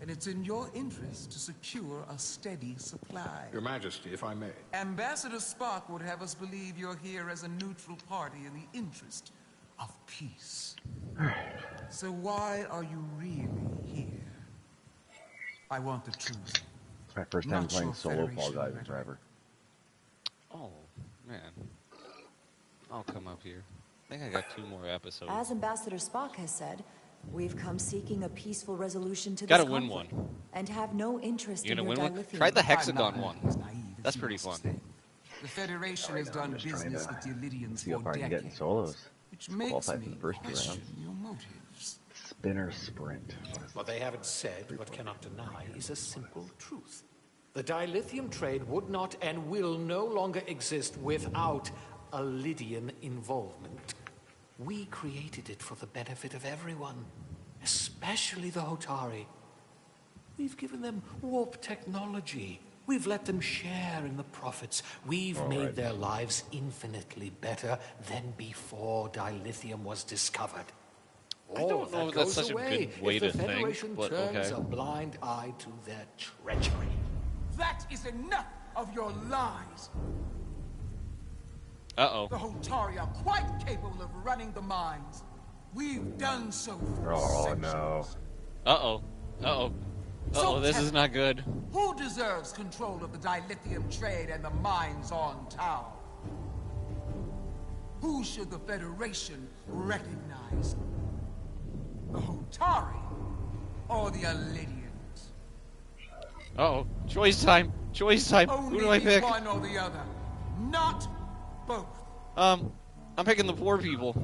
[SPEAKER 18] And it's in your interest to secure a steady supply.
[SPEAKER 4] Your Majesty, if I may.
[SPEAKER 18] Ambassador Spock would have us believe you're here as a neutral party in the interest of peace. So why are you really here? I want the truth.
[SPEAKER 8] It's my first time
[SPEAKER 18] Not
[SPEAKER 8] playing
[SPEAKER 18] your
[SPEAKER 8] solo Fall
[SPEAKER 18] Federation
[SPEAKER 8] Guys in
[SPEAKER 18] rhetoric.
[SPEAKER 8] forever.
[SPEAKER 1] Oh, man. I'll come up here. I think I got 2 more episodes.
[SPEAKER 5] As Ambassador Spock has said, we've come seeking a peaceful resolution to
[SPEAKER 1] Gotta
[SPEAKER 5] this
[SPEAKER 1] win
[SPEAKER 5] conflict,
[SPEAKER 1] one.
[SPEAKER 5] and have no interest
[SPEAKER 1] You
[SPEAKER 5] in
[SPEAKER 1] gonna
[SPEAKER 5] your
[SPEAKER 1] win one?
[SPEAKER 5] dilithium.
[SPEAKER 1] Try the
[SPEAKER 18] I'm
[SPEAKER 1] hexagon
[SPEAKER 18] not
[SPEAKER 1] one.
[SPEAKER 18] as naive as
[SPEAKER 1] That's
[SPEAKER 18] you
[SPEAKER 1] pretty
[SPEAKER 18] must
[SPEAKER 1] fun.
[SPEAKER 18] think. The Federation has
[SPEAKER 8] I'm
[SPEAKER 18] done
[SPEAKER 8] just trying
[SPEAKER 18] business
[SPEAKER 8] to
[SPEAKER 18] with the Alidians
[SPEAKER 8] see how
[SPEAKER 18] for
[SPEAKER 8] far I can get in
[SPEAKER 18] decades,
[SPEAKER 8] solos.
[SPEAKER 18] which makes
[SPEAKER 8] Qualify for
[SPEAKER 18] me
[SPEAKER 8] the first 2
[SPEAKER 18] question
[SPEAKER 8] rounds.
[SPEAKER 18] your motives.
[SPEAKER 8] Spinner sprint.
[SPEAKER 11] What they haven't said, but cannot deny, is a simple truth. The dilithium trade would not and will no longer exist without Alidian involvement. We created it for the benefit of everyone, especially the Hotari. We've given them warp technology. We've let them share in the profits. We've made their lives infinitely better than before dilithium was discovered.
[SPEAKER 1] I don't
[SPEAKER 11] All of
[SPEAKER 1] know
[SPEAKER 11] that
[SPEAKER 1] if that's
[SPEAKER 11] goes
[SPEAKER 1] such a
[SPEAKER 11] away
[SPEAKER 1] good way
[SPEAKER 11] if
[SPEAKER 1] to
[SPEAKER 11] the
[SPEAKER 1] think,
[SPEAKER 11] Federation
[SPEAKER 1] but
[SPEAKER 11] turns
[SPEAKER 1] okay.
[SPEAKER 11] a blind eye to their treachery.
[SPEAKER 18] That is enough of your lies.
[SPEAKER 1] Uh-oh.
[SPEAKER 18] The Hotari are quite capable of running the mines. We've done so for
[SPEAKER 8] Oh
[SPEAKER 18] centuries.
[SPEAKER 8] no.
[SPEAKER 1] Uh-oh. Uh-oh. Uh-oh, this is not good.
[SPEAKER 18] Who deserves control of the dilithium trade and the mines on Tau? Who should the Federation recognize? The Hotari or the Alidians?
[SPEAKER 1] Uh-oh. Choice time. Choice time.
[SPEAKER 18] Only
[SPEAKER 1] Who do I pick?
[SPEAKER 18] one or the other, not both.
[SPEAKER 1] I'm picking the poor people.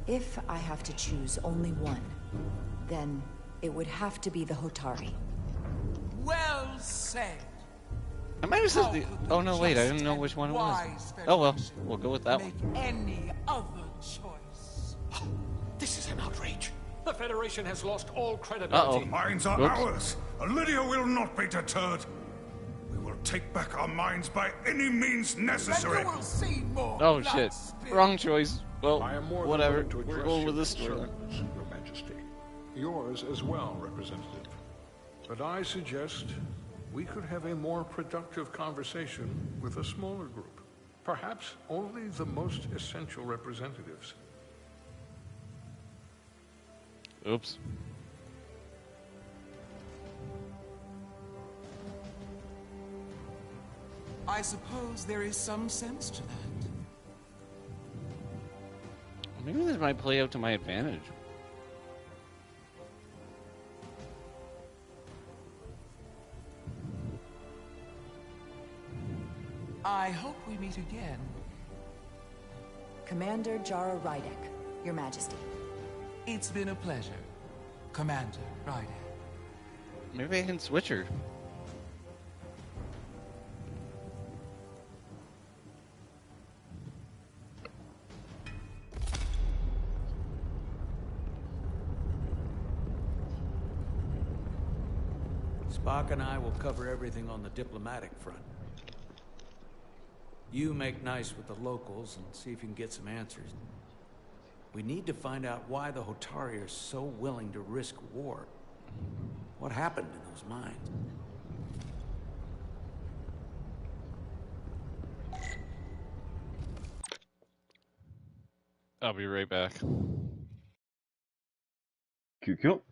[SPEAKER 5] If I have to choose only one, then it would have to be the Hotari.
[SPEAKER 18] Well said.
[SPEAKER 1] I might have said
[SPEAKER 18] How
[SPEAKER 1] the.
[SPEAKER 18] could
[SPEAKER 1] Oh
[SPEAKER 18] the
[SPEAKER 1] no, wait! I didn't
[SPEAKER 18] just
[SPEAKER 1] know
[SPEAKER 18] and
[SPEAKER 1] which one it was.
[SPEAKER 18] wise
[SPEAKER 1] Oh well,
[SPEAKER 18] Federation
[SPEAKER 1] we'll go with that
[SPEAKER 18] make
[SPEAKER 1] one.
[SPEAKER 18] any other choice?
[SPEAKER 11] This is an outrage. The Federation has lost all
[SPEAKER 1] Uh
[SPEAKER 11] credibility.
[SPEAKER 1] oh.
[SPEAKER 17] Mines are
[SPEAKER 1] Whoops.
[SPEAKER 17] ours. Lydia will not be deterred. We will take back our mines by any means necessary.
[SPEAKER 18] Then you will see more
[SPEAKER 1] Oh
[SPEAKER 18] blood
[SPEAKER 1] shit!
[SPEAKER 18] spilled.
[SPEAKER 1] Wrong choice. Well,
[SPEAKER 4] I am more than
[SPEAKER 1] whatever.
[SPEAKER 4] willing to
[SPEAKER 1] We're
[SPEAKER 4] address
[SPEAKER 1] going
[SPEAKER 4] your
[SPEAKER 1] with this story then.
[SPEAKER 4] concerns, Your Majesty. Yours as well, Representative. But I suggest we could have a more productive conversation with a smaller group. Perhaps only the most essential representatives.
[SPEAKER 1] Oops.
[SPEAKER 18] I suppose there is some sense to that.
[SPEAKER 1] Maybe this might play out to my advantage.
[SPEAKER 18] I hope we meet again.
[SPEAKER 5] Commander Jara Rydek, Your Majesty.
[SPEAKER 18] It's been a pleasure, Commander Ryder.
[SPEAKER 1] Maybe I can switch her.
[SPEAKER 3] Spock and I will cover everything on the diplomatic front. You make nice with the locals and see if you can get some answers. We need to find out why the Hotari are so willing to risk war. What happened in those mines?
[SPEAKER 1] I'll be right back.
[SPEAKER 8] Cool.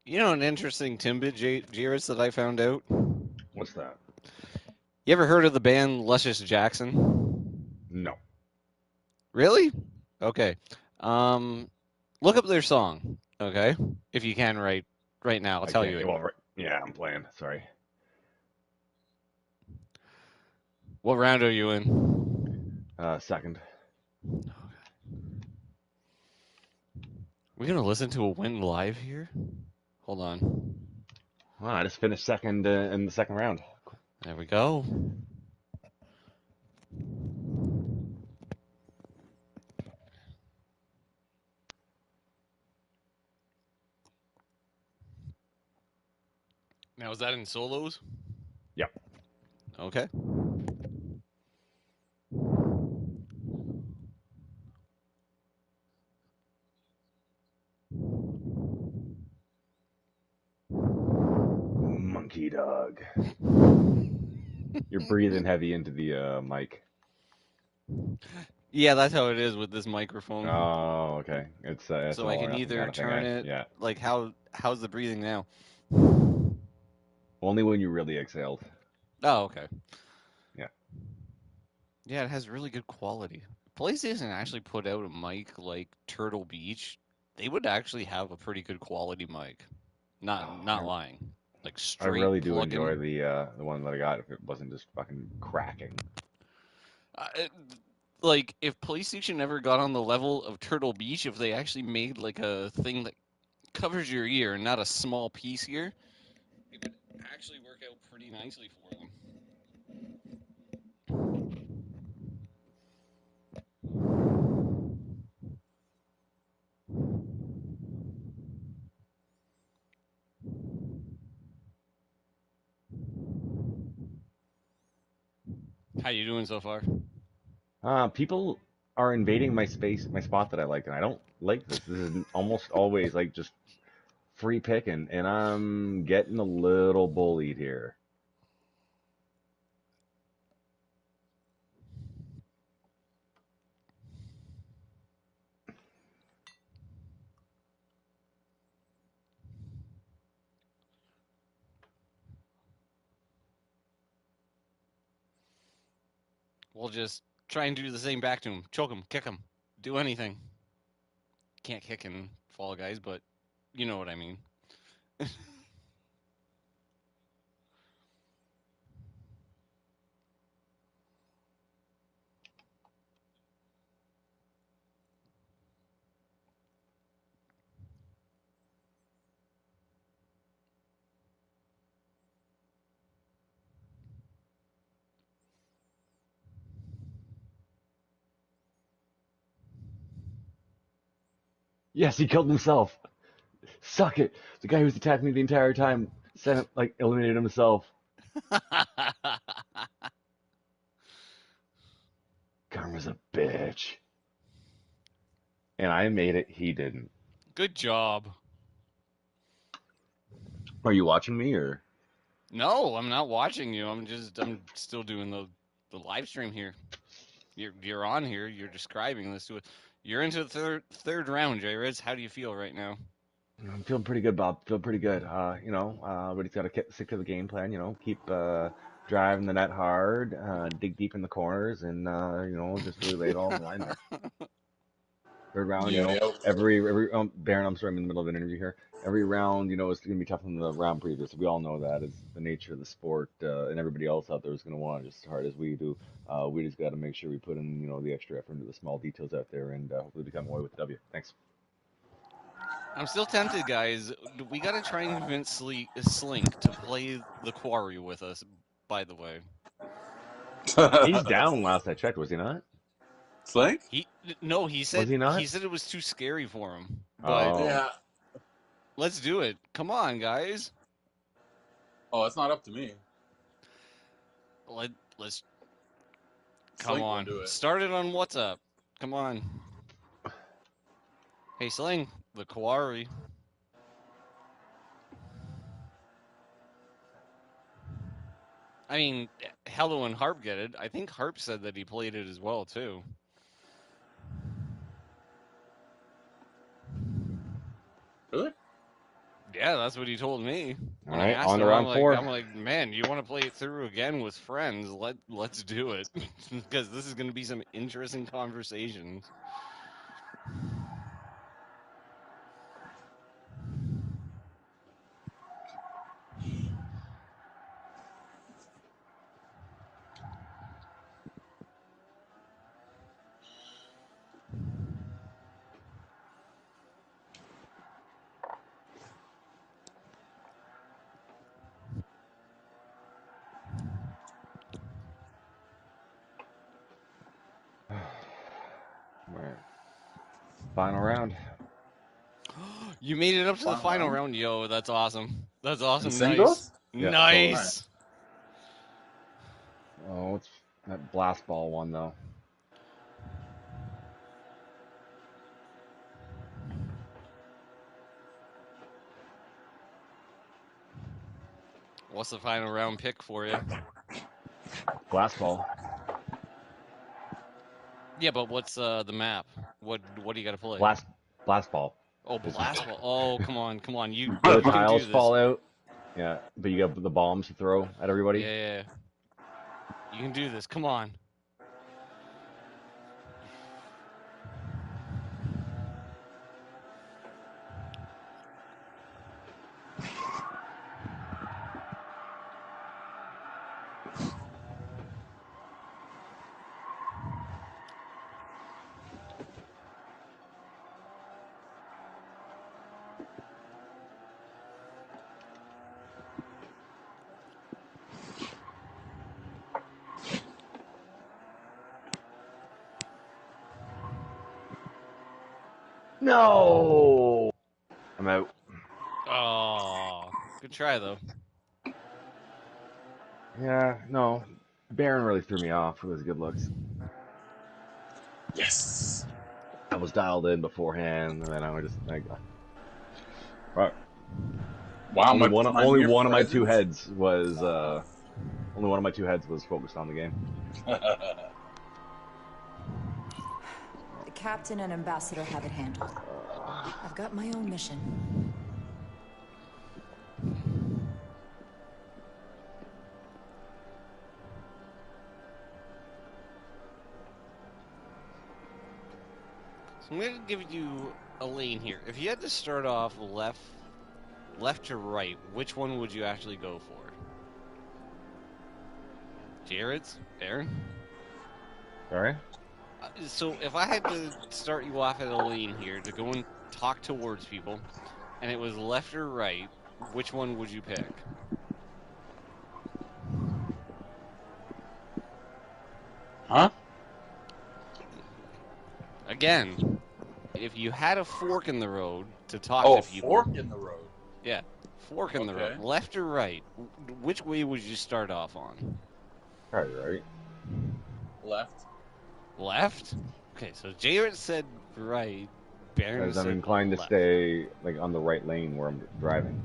[SPEAKER 1] You know an interesting tidbit, Jairus, that I found out?
[SPEAKER 8] What's that?
[SPEAKER 1] You ever heard of the band Luscious Jackson?
[SPEAKER 8] No.
[SPEAKER 1] Really? Okay. Look up their song, okay? If you can right now. I'll
[SPEAKER 8] I
[SPEAKER 1] tell
[SPEAKER 8] can't.
[SPEAKER 1] you
[SPEAKER 8] Well,
[SPEAKER 1] anymore.
[SPEAKER 8] right, yeah, I'm playing. Sorry.
[SPEAKER 1] What round are you in?
[SPEAKER 8] Second.
[SPEAKER 1] We're gonna listen to a win live here? Hold on.
[SPEAKER 8] Well, I just finished second in the second round.
[SPEAKER 1] There we go. Now, is that in solos?
[SPEAKER 8] Yep.
[SPEAKER 1] Okay.
[SPEAKER 8] Monkey dog. You're breathing heavy into the mic.
[SPEAKER 1] Yeah, that's how it is with this microphone.
[SPEAKER 8] Oh, okay. It's
[SPEAKER 1] so
[SPEAKER 8] an
[SPEAKER 1] I
[SPEAKER 8] all or
[SPEAKER 1] can
[SPEAKER 8] nothing
[SPEAKER 1] either
[SPEAKER 8] kind of thing.
[SPEAKER 1] turn it.
[SPEAKER 8] Yeah.
[SPEAKER 1] Like how's the breathing now?
[SPEAKER 8] Only when you really exhaled.
[SPEAKER 1] Oh, okay.
[SPEAKER 8] Yeah.
[SPEAKER 1] Yeah, it has really good quality. PlayStation actually put out a mic like Turtle Beach. They would actually have a pretty good quality mic. Not lying. Like
[SPEAKER 8] I
[SPEAKER 1] straight
[SPEAKER 8] really do
[SPEAKER 1] plug-in.
[SPEAKER 8] enjoy the one that I got. If it wasn't just fucking cracking.
[SPEAKER 1] Like if PlayStation ever got on the level of Turtle Beach, if they actually made like a thing that covers your ear and not a small piece here, it would actually work out pretty nicely for them. How you doing so far?
[SPEAKER 8] People are invading my spot that I like, and I don't like this. This is almost always like just free picking, and I'm getting a little bullied here.
[SPEAKER 1] We'll just try and do the same back to him. Choke him, kick him, do anything. Can't kick in Fall Guys, but you know what I mean.
[SPEAKER 8] Yes, he killed himself. Suck it. The guy who's attacked me the entire time eliminated himself. Karma's a bitch. And I made it. He didn't.
[SPEAKER 1] Good job.
[SPEAKER 8] Are you watching me or?
[SPEAKER 1] No, I'm not watching you. I'm still doing the live stream here. You're on here. You're describing this to it. You're into the third round, J Riz. How do you feel right now?
[SPEAKER 8] I'm feeling pretty good, Bob. Feel pretty good. Everybody's got to stick to the game plan. Keep driving the net hard, dig deep in the corners, and just really lay it all on the line there. Third round, every Baron, I'm sorry, I'm in the middle of an interview here. Every round, is going to be tougher than the round previous. We all know that. It's the nature of the sport, and everybody else out there is going to want it just as hard as we do. We just got to make sure we put in, the extra effort into the small details out there, and hopefully become away with the W. Thanks.
[SPEAKER 1] I'm still tempted, guys. We got to try and convince Slink to play the Quarry with us, by the way.
[SPEAKER 8] He's down last I checked, was he not?
[SPEAKER 19] Slink?
[SPEAKER 1] He said
[SPEAKER 8] was he not?
[SPEAKER 1] He said it was too scary for him. But
[SPEAKER 19] yeah.
[SPEAKER 1] Let's do it. Come on, guys.
[SPEAKER 19] Oh, it's not up to me.
[SPEAKER 1] Let's come
[SPEAKER 19] Slink
[SPEAKER 1] on.
[SPEAKER 19] will do it.
[SPEAKER 1] Start it on WhatsApp. Come on. Hey, Sling, the Quarry. I mean, Hello and Harp get it. I think Harp said that he played it as well, too.
[SPEAKER 19] Really?
[SPEAKER 1] Yeah, that's what he told me.
[SPEAKER 8] All
[SPEAKER 1] When I
[SPEAKER 8] right,
[SPEAKER 1] asked
[SPEAKER 8] on to
[SPEAKER 1] him,
[SPEAKER 8] round 4.
[SPEAKER 1] I'm like, man, you want to play it through again with friends? Let's do it because this is going to be some interesting conversations.
[SPEAKER 8] All right. Final round.
[SPEAKER 1] You made it up to the
[SPEAKER 19] Final
[SPEAKER 1] final
[SPEAKER 19] round?
[SPEAKER 1] round, yo. That's awesome. That's
[SPEAKER 19] In
[SPEAKER 1] awesome.
[SPEAKER 19] singles?
[SPEAKER 8] Yeah,
[SPEAKER 1] Nice.
[SPEAKER 8] Oh, it's that blast ball one though.
[SPEAKER 1] What's the final round pick for you?
[SPEAKER 8] Blast ball.
[SPEAKER 1] Yeah, but what's the map? What do you got to play?
[SPEAKER 8] Blast ball.
[SPEAKER 1] Oh, blast ball. Oh, come on. You
[SPEAKER 8] The
[SPEAKER 1] can do
[SPEAKER 8] tiles
[SPEAKER 1] this.
[SPEAKER 8] fall out. Yeah, but you got the bombs to throw at everybody.
[SPEAKER 1] Yeah. You can do this. Come on.
[SPEAKER 8] No! I'm out.
[SPEAKER 1] Oh, good try though.
[SPEAKER 8] Yeah, no. Baron really threw me off with his good looks.
[SPEAKER 19] Yes.
[SPEAKER 8] I was dialed in beforehand, and then I was just like, right.
[SPEAKER 19] Wow,
[SPEAKER 8] Only
[SPEAKER 19] my
[SPEAKER 8] one of my two
[SPEAKER 19] presence.
[SPEAKER 8] heads was only one of my two heads was focused on the game.
[SPEAKER 5] The captain and ambassador have it handled. I've got my own mission.
[SPEAKER 1] So I'm going to give you a lane here. If you had to start off left to right, which one would you actually go for? Jared's? Aaron?
[SPEAKER 8] Sorry?
[SPEAKER 1] So if I had to start you off at a lane here to go and talk towards people, and it was left or right, which one would you pick?
[SPEAKER 19] Huh?
[SPEAKER 1] Again, if you had a fork in the road to talk
[SPEAKER 19] Oh,
[SPEAKER 1] to
[SPEAKER 19] a
[SPEAKER 1] people.
[SPEAKER 19] fork in the road.
[SPEAKER 1] Yeah, fork in the road. Left or right? Which way would you start off on?
[SPEAKER 8] Probably right.
[SPEAKER 19] Left.
[SPEAKER 1] Left? Okay, so Jared said right. Baron
[SPEAKER 8] Because I'm
[SPEAKER 1] said
[SPEAKER 8] inclined to
[SPEAKER 1] left.
[SPEAKER 8] stay like on the right lane where I'm driving.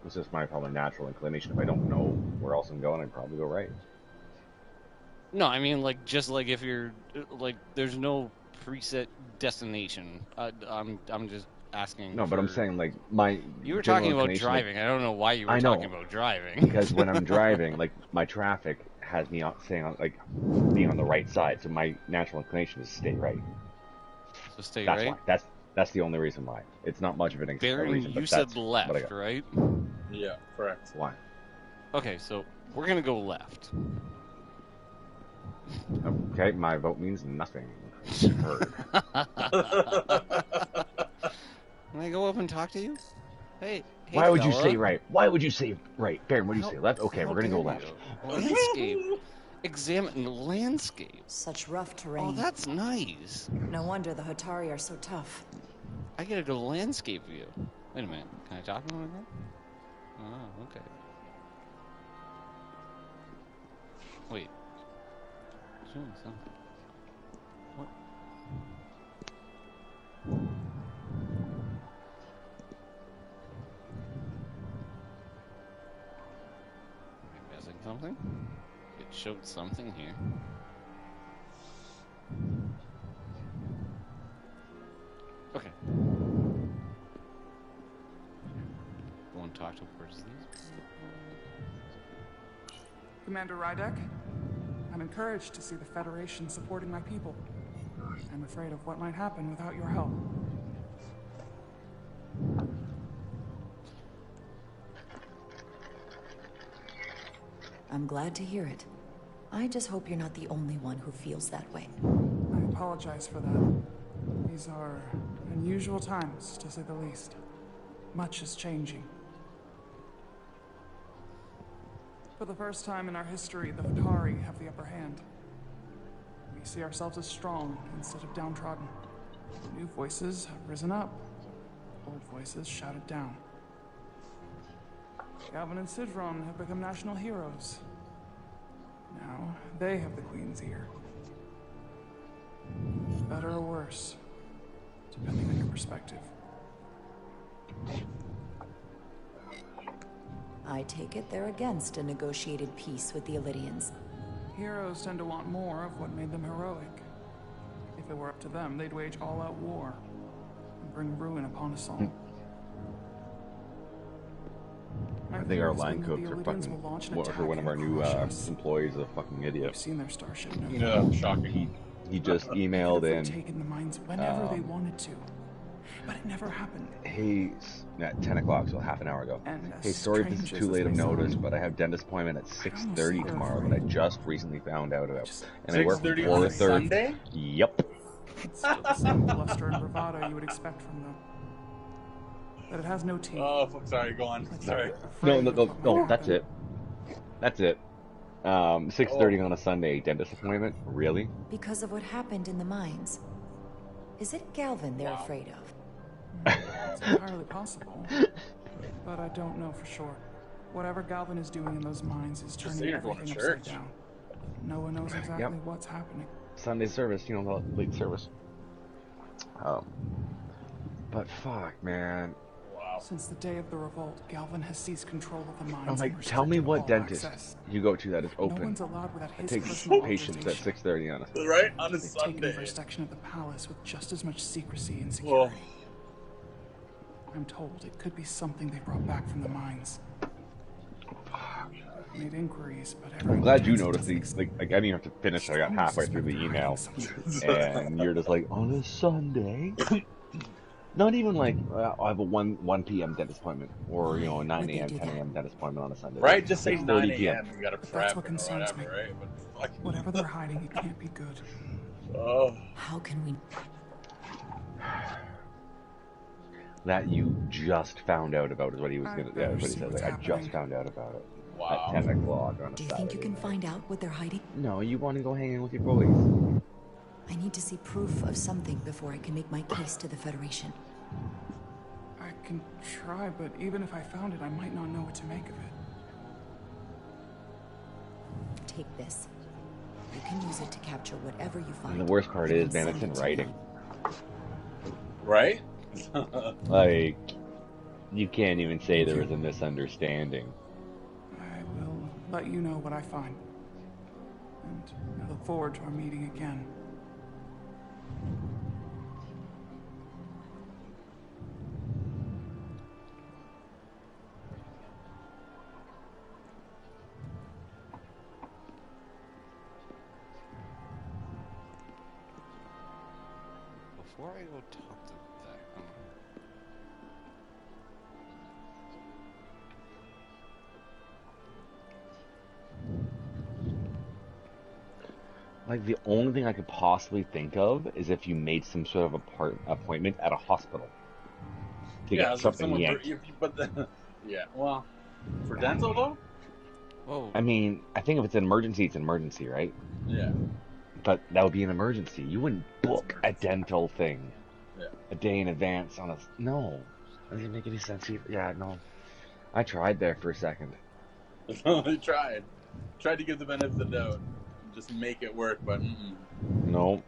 [SPEAKER 8] It's just my probably natural inclination. If I don't know where else I'm going, I'd probably go right.
[SPEAKER 1] No, I mean like just like if you're like there's no preset destination. I'm just asking.
[SPEAKER 8] No, but I'm saying like my.
[SPEAKER 1] You were
[SPEAKER 8] general
[SPEAKER 1] talking about
[SPEAKER 8] inclination,
[SPEAKER 1] driving. I don't know why you were
[SPEAKER 8] I know,
[SPEAKER 1] talking about driving.
[SPEAKER 8] because when I'm driving, like my traffic has me saying like being on the right side, so my natural inclination is to stay right.
[SPEAKER 1] So stay
[SPEAKER 8] That's
[SPEAKER 1] right.
[SPEAKER 8] why. That's the only reason why. It's not much of an
[SPEAKER 1] Baron,
[SPEAKER 8] reason,
[SPEAKER 1] you
[SPEAKER 8] but
[SPEAKER 1] said
[SPEAKER 8] that's
[SPEAKER 1] left,
[SPEAKER 8] what I got.
[SPEAKER 1] right?
[SPEAKER 19] Yeah, correct.
[SPEAKER 8] Why?
[SPEAKER 1] Okay, so we're gonna go left.
[SPEAKER 8] Okay, my vote means nothing. Heard.
[SPEAKER 1] Can I go up and talk to you? Hey,
[SPEAKER 8] Why would you
[SPEAKER 1] fella.
[SPEAKER 8] say right? Why would you say right? Baron, what do you say? Left? Okay, we're gonna go
[SPEAKER 1] dare
[SPEAKER 8] left.
[SPEAKER 1] you? Landscape. Examine the landscape.
[SPEAKER 5] Such rough terrain.
[SPEAKER 1] Oh, that's nice.
[SPEAKER 5] No wonder the Hotari are so tough.
[SPEAKER 1] I get a good landscape view. Wait a minute. Can I talk to him again? Oh, okay. Wait. He's doing something. What? Am I missing something? It showed something here. Okay. Going
[SPEAKER 15] Commander Rydek, I'm encouraged to see the Federation supporting my people. I'm afraid of what might happen without your help.
[SPEAKER 5] I'm glad to hear it. I just hope you're not the only one who feels that way.
[SPEAKER 15] I apologize for that. These are unusual times, to say the least. Much is changing. For the first time in our history, the Hatari have the upper hand. We see ourselves as strong instead of downtrodden. New voices have risen up. Old voices shouted down. Galvin and Sidron have become national heroes. Now, they have the Queen's ear. Better or worse, depending on your perspective.
[SPEAKER 5] I take it they're against a negotiated peace with the Illidians.
[SPEAKER 15] Heroes tend to want more of what made them heroic. If it were up to them, they'd wage all-out war and bring ruin upon us all.
[SPEAKER 8] I think our line cooks are fucking. For one of our new employees, a fucking idiot.
[SPEAKER 15] We've seen their starship.
[SPEAKER 2] Yeah, shocking.
[SPEAKER 8] He just emailed in.
[SPEAKER 15] Taken the mines whenever they wanted to, but it never happened.
[SPEAKER 8] Hey, at 10 o'clock, so half an hour ago. Hey, sorry if this is too late of notice, but I have dentist appointment at 6:30 tomorrow that I just recently found out about. And I work
[SPEAKER 2] 6:30
[SPEAKER 8] 4
[SPEAKER 2] on
[SPEAKER 8] to
[SPEAKER 2] a
[SPEAKER 8] 3rd.
[SPEAKER 2] Sunday?
[SPEAKER 8] Yep.
[SPEAKER 15] It's still the same bluster and bravado you would expect from them. But it has no teeth.
[SPEAKER 2] Oh, sorry, go on. Sorry.
[SPEAKER 8] No, that's it. That's it. 6:30 on a Sunday, dentist appointment? Really?
[SPEAKER 5] Because of what happened in the mines. Is it Galvin they're afraid of?
[SPEAKER 15] It's entirely possible, but I don't know for sure. Whatever Galvin is doing in those mines is turning everything upside down. No one knows exactly what's happening.
[SPEAKER 8] Sunday service, you know, the late service. But fuck, man.
[SPEAKER 15] Since the day of the revolt, Galvin has seized control of the mines.
[SPEAKER 8] I'm like, tell me what dentist you go to that is open.
[SPEAKER 15] No one's allowed without his
[SPEAKER 8] takes
[SPEAKER 15] personal
[SPEAKER 8] patients at 6:30 on a
[SPEAKER 2] right on a
[SPEAKER 15] They've
[SPEAKER 2] Sunday.
[SPEAKER 15] taken over a section of the palace with just as much secrecy and security. I'm told it could be something they brought back from the mines. Made inquiries, but
[SPEAKER 8] I'm glad you noticed these. Like, I didn't even have to finish. I got halfway through the email, and you're just like, on a Sunday. Not even like I have a 1 p.m. dentist appointment, or you know, a 9 a.m., 10 a.m. dentist appointment on a Sunday.
[SPEAKER 2] Right, just say 9
[SPEAKER 8] p.m.
[SPEAKER 2] a.m. You gotta prep.
[SPEAKER 15] That's what concerns me.
[SPEAKER 2] Right? But
[SPEAKER 15] whatever they're hiding, it can't be good.
[SPEAKER 2] Oh.
[SPEAKER 5] How can we?
[SPEAKER 8] That you just found out about is what he was gonna. Yeah, that's what he said. Like, I just found out about it at 10 o'clock on a
[SPEAKER 5] Do you
[SPEAKER 8] Saturday.
[SPEAKER 5] think you can find out what they're hiding?
[SPEAKER 8] No, you want to go hang in with your boys.
[SPEAKER 5] I need to see proof of something before I can make my case to the Federation.
[SPEAKER 15] I can try, but even if I found it, I might not know what to make of it.
[SPEAKER 5] Take this. You can use it to capture whatever you find.
[SPEAKER 8] And the worst part is, man, it's in writing.
[SPEAKER 2] Right?
[SPEAKER 8] Like, you can't even say there was a misunderstanding.
[SPEAKER 15] I will let you know what I find. And I look forward to our meeting again.
[SPEAKER 1] Before I go talk to that,
[SPEAKER 8] Like, the only thing I could possibly think of is if you made some sort of appointment at a hospital to get something yanked.
[SPEAKER 2] Yeah, well, for dental though?
[SPEAKER 1] Whoa.
[SPEAKER 8] I mean, I think if it's an emergency, it's an emergency, right?
[SPEAKER 2] Yeah.
[SPEAKER 8] But that would be an emergency. You wouldn't book a dental thing a day in advance on a... No. That doesn't make any sense either. Yeah, no. I tried there for a second.
[SPEAKER 2] I tried. Tried to give the benefit of the doubt. Just make it work, but
[SPEAKER 8] No.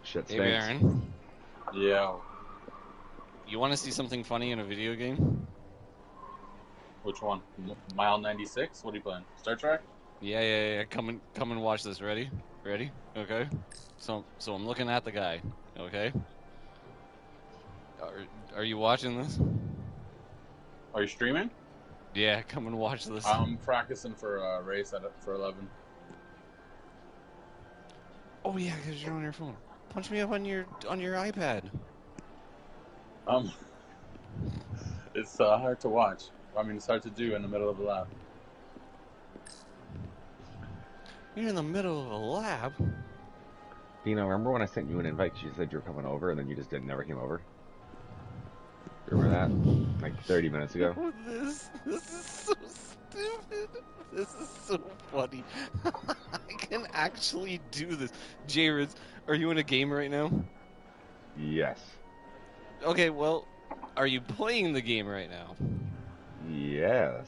[SPEAKER 8] Shit
[SPEAKER 1] Hey,
[SPEAKER 8] stinks.
[SPEAKER 1] Baron.
[SPEAKER 2] Yeah.
[SPEAKER 1] You want to see something funny in a video game?
[SPEAKER 2] Which one? Mile 96? What are you playing? Star Trek?
[SPEAKER 1] Yeah. Come and watch this. Ready? Okay. So I'm looking at the guy. Okay. Are you watching this?
[SPEAKER 2] Are you streaming?
[SPEAKER 1] Yeah, come and watch this.
[SPEAKER 2] I'm practicing for a race for 11.
[SPEAKER 1] Oh yeah, because you're on your phone. Punch me up on your iPad.
[SPEAKER 2] It's hard to watch. I mean, it's hard to do in the middle of a lap.
[SPEAKER 1] You're in the middle of a lab.
[SPEAKER 8] Dina, remember when I sent you an invite? You said you were coming over, and then you just never came over. Remember that? Like 30 minutes ago.
[SPEAKER 1] This is so stupid. This is so funny. I can actually do this. Jared, are you in a game right now?
[SPEAKER 8] Yes.
[SPEAKER 1] Okay, well, are you playing the game right now?
[SPEAKER 8] Yes.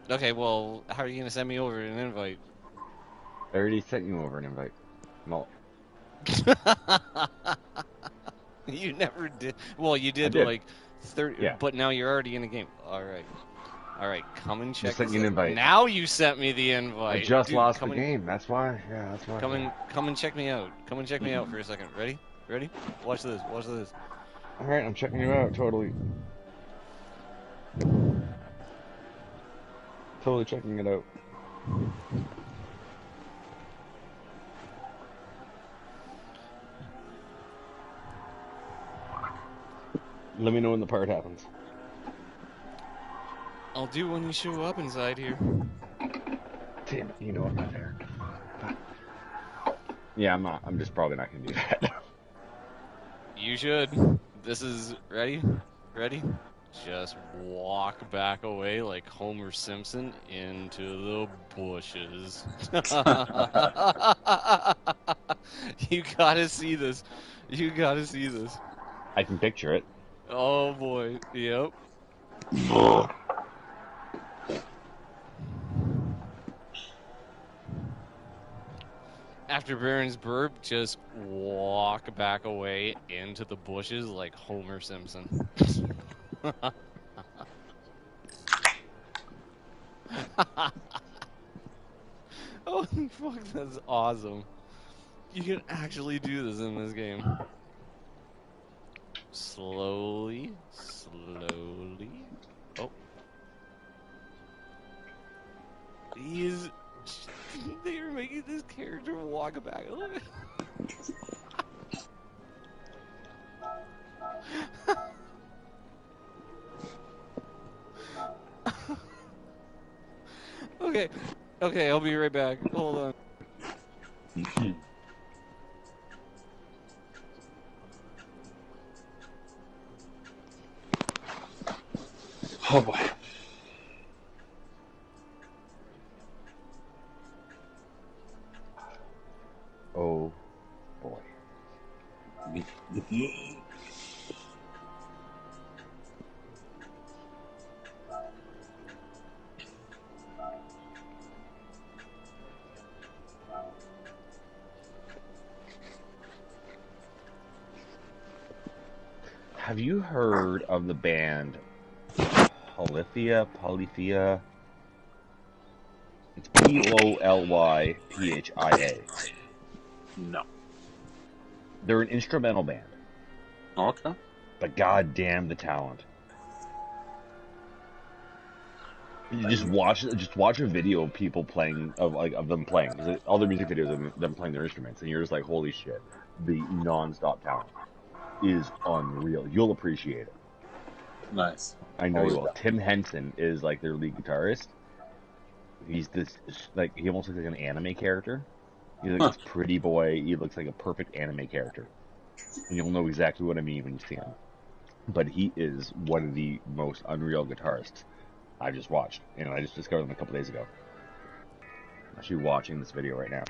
[SPEAKER 1] Okay, well, how are you going to send me over an invite?
[SPEAKER 8] I already sent you over an invite. No.
[SPEAKER 1] You never did. Well, you did,
[SPEAKER 8] did.
[SPEAKER 1] like 30,
[SPEAKER 8] yeah.
[SPEAKER 1] But now you're already in a game. All right, come and check.
[SPEAKER 8] Just sent you an invite.
[SPEAKER 1] Now you sent me the invite.
[SPEAKER 8] I just lost the
[SPEAKER 1] and,
[SPEAKER 8] game. That's why. Yeah, that's why.
[SPEAKER 1] Come and check me out. Come and check me out for a second. Ready? Watch this.
[SPEAKER 8] All right, I'm checking you out. Totally checking it out. Let me know when the part happens.
[SPEAKER 1] I'll do when you show up inside here.
[SPEAKER 8] Damn it, you know I'm not there. Yeah, I'm not. I'm just probably not gonna do that.
[SPEAKER 1] You should. This is ready? Just walk back away like Homer Simpson into the bushes. You gotta see this.
[SPEAKER 8] I can picture it.
[SPEAKER 1] Oh boy. Yep. After Baron's burp, just walk back away into the bushes like Homer Simpson. Oh, fuck, that's awesome. You can actually do this in this game. Slowly. Oh. They are making this character walk back. Look. Okay, I'll be right back. Hold on.
[SPEAKER 2] Oh boy.
[SPEAKER 8] Oh boy. Have you heard of the band Polyphia? It's Polyphia.
[SPEAKER 2] No.
[SPEAKER 8] They're an instrumental band.
[SPEAKER 2] Okay.
[SPEAKER 8] But goddamn the talent. You just watch a video of people playing of them playing. All their music videos of them playing their instruments, and you're just like, holy shit, the non-stop talent is unreal. You'll appreciate it.
[SPEAKER 2] Nice.
[SPEAKER 8] I know you will. Tim Henson is like their lead guitarist. He's this he almost looks like an anime character. He's like this pretty boy. He looks like a perfect anime character, and you'll know exactly what I mean when you see him. But he is one of the most unreal guitarists I just watched, and I just discovered him a couple days ago. I'm actually watching this video right now.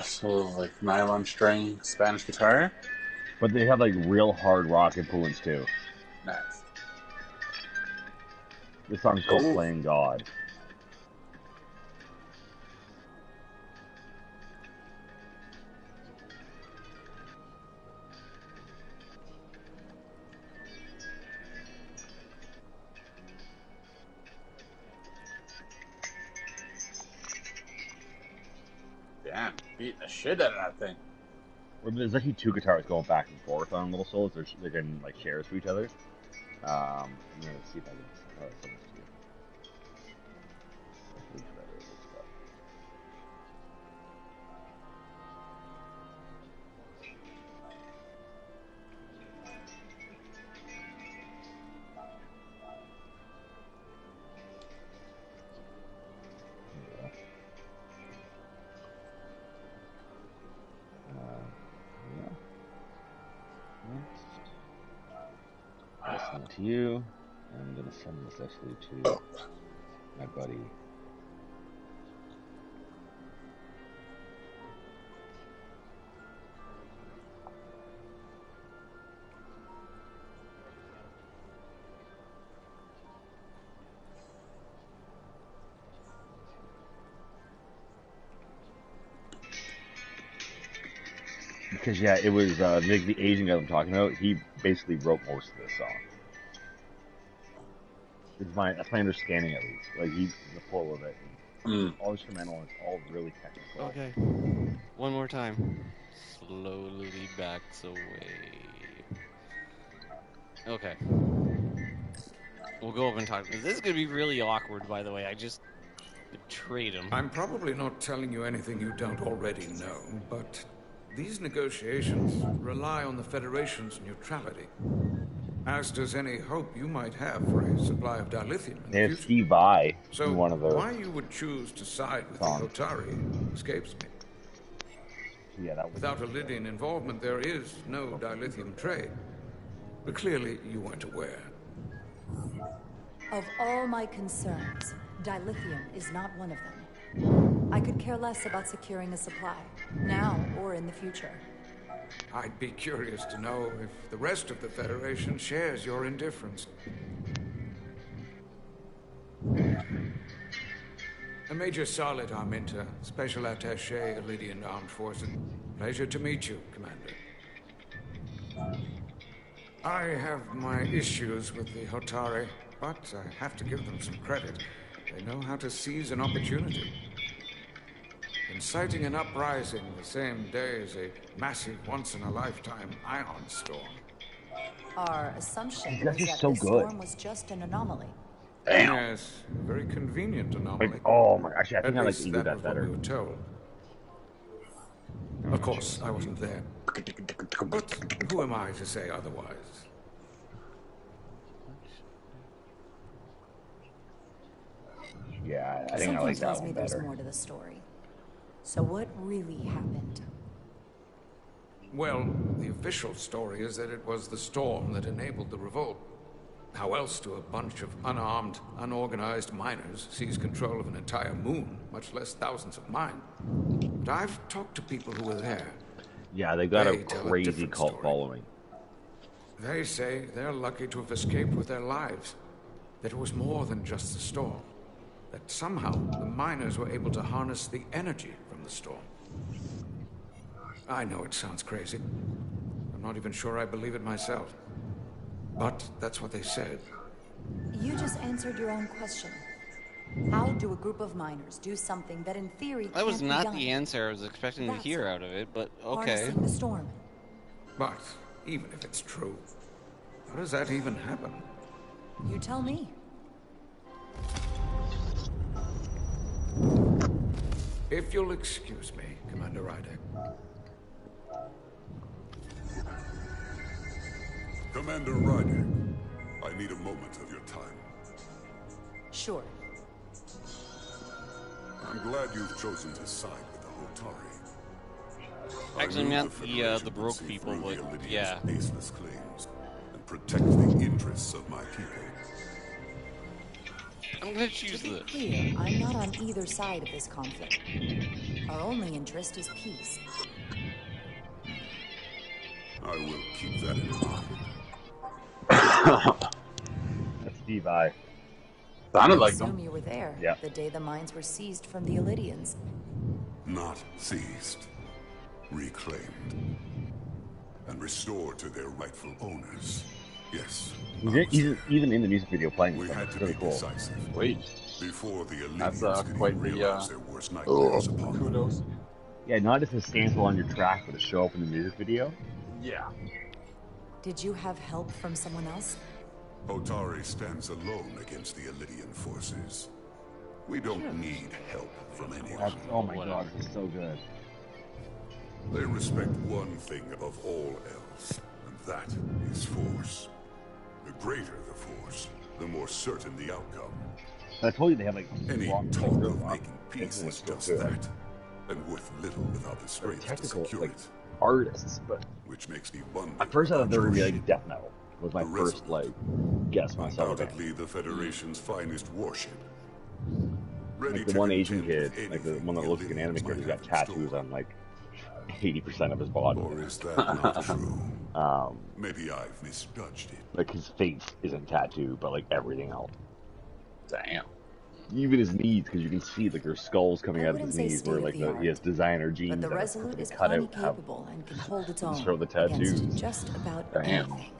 [SPEAKER 2] So, like, nylon string Spanish guitar?
[SPEAKER 8] But they have, like, real hard rock influence, too.
[SPEAKER 2] Nice.
[SPEAKER 8] This song's called Playing God.
[SPEAKER 2] Damn, beating the shit out of that thing.
[SPEAKER 8] Well, there's actually two guitars going back and forth on Little Souls. They're getting like shares to each other. I'm gonna see if I can send this to you. I'll send it to you. I'm gonna send this actually to my buddy. Because yeah, it was the Asian guy I'm talking about. He basically wrote most of this song. That's my understanding at least. Like he's full of it. All instrumental and it's all really technical.
[SPEAKER 1] Okay. One more time. Slowly backs away. Okay. We'll go over and talk. This is going to be really awkward, by the way. I just betrayed him.
[SPEAKER 11] I'm probably not telling you anything you don't already know, but these negotiations rely on the Federation's neutrality, as does any hope you might have for a supply of dilithium in the
[SPEAKER 8] There's
[SPEAKER 11] future.
[SPEAKER 8] Steve Vai
[SPEAKER 11] So
[SPEAKER 8] in one of those.
[SPEAKER 11] why you would choose to side with the Hotari escapes me.
[SPEAKER 8] Yeah, that was
[SPEAKER 11] Without Illidian involvement, there is no dilithium trade. But clearly, you weren't aware.
[SPEAKER 5] Of all my concerns, dilithium is not one of them. I could care less about securing a supply, now or in the future.
[SPEAKER 11] I'd be curious to know if the rest of the Federation shares your indifference. Major Solid Arminta, Special Attaché, Illidian Armed Forces. Pleasure to meet you, Commander. I have my issues with the Hotari, but I have to give them some credit. They know how to seize an opportunity. Inciting an uprising the same day as a massive, once-in-a-lifetime ion storm.
[SPEAKER 5] Our assumption
[SPEAKER 8] You guys
[SPEAKER 5] was
[SPEAKER 8] are
[SPEAKER 5] that
[SPEAKER 8] so
[SPEAKER 5] this
[SPEAKER 8] good.
[SPEAKER 5] storm was just an anomaly.
[SPEAKER 11] Yes, a very convenient anomaly.
[SPEAKER 8] Like, oh my gosh, I think
[SPEAKER 11] At
[SPEAKER 8] I like
[SPEAKER 11] least
[SPEAKER 8] to do that
[SPEAKER 11] was
[SPEAKER 8] better.
[SPEAKER 11] what we were told. Of course, I wasn't there. But who am I to say otherwise?
[SPEAKER 8] Yeah, I think I
[SPEAKER 5] Something
[SPEAKER 8] like that
[SPEAKER 5] tells me
[SPEAKER 8] one
[SPEAKER 5] there's
[SPEAKER 8] better.
[SPEAKER 5] more to the story. So what really happened?
[SPEAKER 11] Well, the official story is that it was the storm that enabled the revolt. How else do a bunch of unarmed, unorganized miners seize control of an entire moon, much less thousands of mine? But I've talked to people who were there.
[SPEAKER 8] Yeah, they got a
[SPEAKER 11] They tell a
[SPEAKER 8] crazy
[SPEAKER 11] different
[SPEAKER 8] cult
[SPEAKER 11] story.
[SPEAKER 8] following.
[SPEAKER 11] They say they're lucky to have escaped with their lives. That it was more than just the storm. That somehow the miners were able to harness the energy from the storm. I know it sounds crazy. I'm not even sure I believe it myself. But that's what they said.
[SPEAKER 5] You just answered your own question. How do a group of miners do something that in theory
[SPEAKER 1] That was
[SPEAKER 5] can't be
[SPEAKER 1] not
[SPEAKER 5] done?
[SPEAKER 1] the answer I was expecting to
[SPEAKER 5] That's
[SPEAKER 1] hear out of it, but okay.
[SPEAKER 5] Harnessing the storm.
[SPEAKER 11] But even if it's true, how does that even happen?
[SPEAKER 5] You tell me.
[SPEAKER 11] If you'll excuse me, Commander Rydek.
[SPEAKER 17] Commander Rydek, I need a moment of your time.
[SPEAKER 5] Sure.
[SPEAKER 17] I'm glad you've chosen to side with the Hotari.
[SPEAKER 1] Actually,
[SPEAKER 17] I knew
[SPEAKER 1] meant
[SPEAKER 17] the
[SPEAKER 1] the
[SPEAKER 17] Federation
[SPEAKER 1] broke
[SPEAKER 17] would see
[SPEAKER 1] people,
[SPEAKER 17] through
[SPEAKER 1] but
[SPEAKER 17] the Illidians'
[SPEAKER 1] yeah.
[SPEAKER 17] baseless claims and protect the interests of my people.
[SPEAKER 1] I'm gonna choose
[SPEAKER 5] To be
[SPEAKER 1] this.
[SPEAKER 5] clear, I'm not on either side of this conflict. Our only interest is peace.
[SPEAKER 17] I will keep that in mind.
[SPEAKER 8] That's Steve Vai.
[SPEAKER 2] Sounded
[SPEAKER 5] I
[SPEAKER 2] like
[SPEAKER 5] assume
[SPEAKER 2] them.
[SPEAKER 5] you were there
[SPEAKER 8] Yeah.
[SPEAKER 5] the day the mines were seized from the Illidians.
[SPEAKER 17] Not seized, reclaimed, and restored to their rightful owners. Yes.
[SPEAKER 8] He's even in the music video playing
[SPEAKER 17] We
[SPEAKER 8] this.
[SPEAKER 17] had
[SPEAKER 8] It's
[SPEAKER 17] to
[SPEAKER 8] really
[SPEAKER 17] be
[SPEAKER 8] cool.
[SPEAKER 17] decisive.
[SPEAKER 2] Wait.
[SPEAKER 17] Before the
[SPEAKER 2] That's
[SPEAKER 17] Illidians could
[SPEAKER 2] quite
[SPEAKER 17] even
[SPEAKER 2] the
[SPEAKER 17] realize their worst nightmares upon them.
[SPEAKER 2] kudos.
[SPEAKER 8] Yeah, not as a sample on your track, but to show up in the music video.
[SPEAKER 2] Yeah.
[SPEAKER 5] Did you have help from someone else?
[SPEAKER 17] Otari stands alone against the Elydian forces. We don't need help from anyone.
[SPEAKER 8] Oh my god, it's so good.
[SPEAKER 17] They respect one thing above all else, and that is force. The greater the force, the more certain the outcome.
[SPEAKER 8] I told you they have like
[SPEAKER 17] Any
[SPEAKER 8] rock
[SPEAKER 17] talk
[SPEAKER 8] real
[SPEAKER 17] of
[SPEAKER 8] rock.
[SPEAKER 17] making peace is
[SPEAKER 8] so
[SPEAKER 17] just
[SPEAKER 8] good.
[SPEAKER 17] that, and worth little without the strength to
[SPEAKER 8] Technical,
[SPEAKER 17] secure
[SPEAKER 8] like,
[SPEAKER 17] it.
[SPEAKER 8] artists, but
[SPEAKER 17] Which makes me wonder.
[SPEAKER 8] at first I thought they were
[SPEAKER 17] about
[SPEAKER 8] gonna be
[SPEAKER 17] your
[SPEAKER 8] like death metal. Was my
[SPEAKER 17] The
[SPEAKER 8] first like guess when I saw the band.
[SPEAKER 17] Undoubtedly the Federation's finest warship. Ready
[SPEAKER 8] Like the
[SPEAKER 17] to
[SPEAKER 8] one Asian
[SPEAKER 17] contend
[SPEAKER 8] kid,
[SPEAKER 17] with
[SPEAKER 8] like the
[SPEAKER 17] anything
[SPEAKER 8] one that looks like an anime kid, who's got tattoos on like 80% of his body.
[SPEAKER 17] Or is that not true?
[SPEAKER 8] Um,
[SPEAKER 17] Maybe I've misjudged it.
[SPEAKER 8] like his face isn't tattooed, but like everything else.
[SPEAKER 2] Damn.
[SPEAKER 8] Even his knees, because you can see like there's skulls coming
[SPEAKER 5] I
[SPEAKER 8] out of his
[SPEAKER 5] wouldn't say
[SPEAKER 8] knees, where like
[SPEAKER 5] state-of-the-art,
[SPEAKER 8] he has designer
[SPEAKER 5] But
[SPEAKER 8] jeans
[SPEAKER 5] the
[SPEAKER 8] that are
[SPEAKER 5] Resolute is
[SPEAKER 8] cut
[SPEAKER 5] plenty
[SPEAKER 8] out, have
[SPEAKER 5] capable and can hold its own
[SPEAKER 8] show the tattoos.
[SPEAKER 5] against just about
[SPEAKER 8] Damn.
[SPEAKER 5] anything.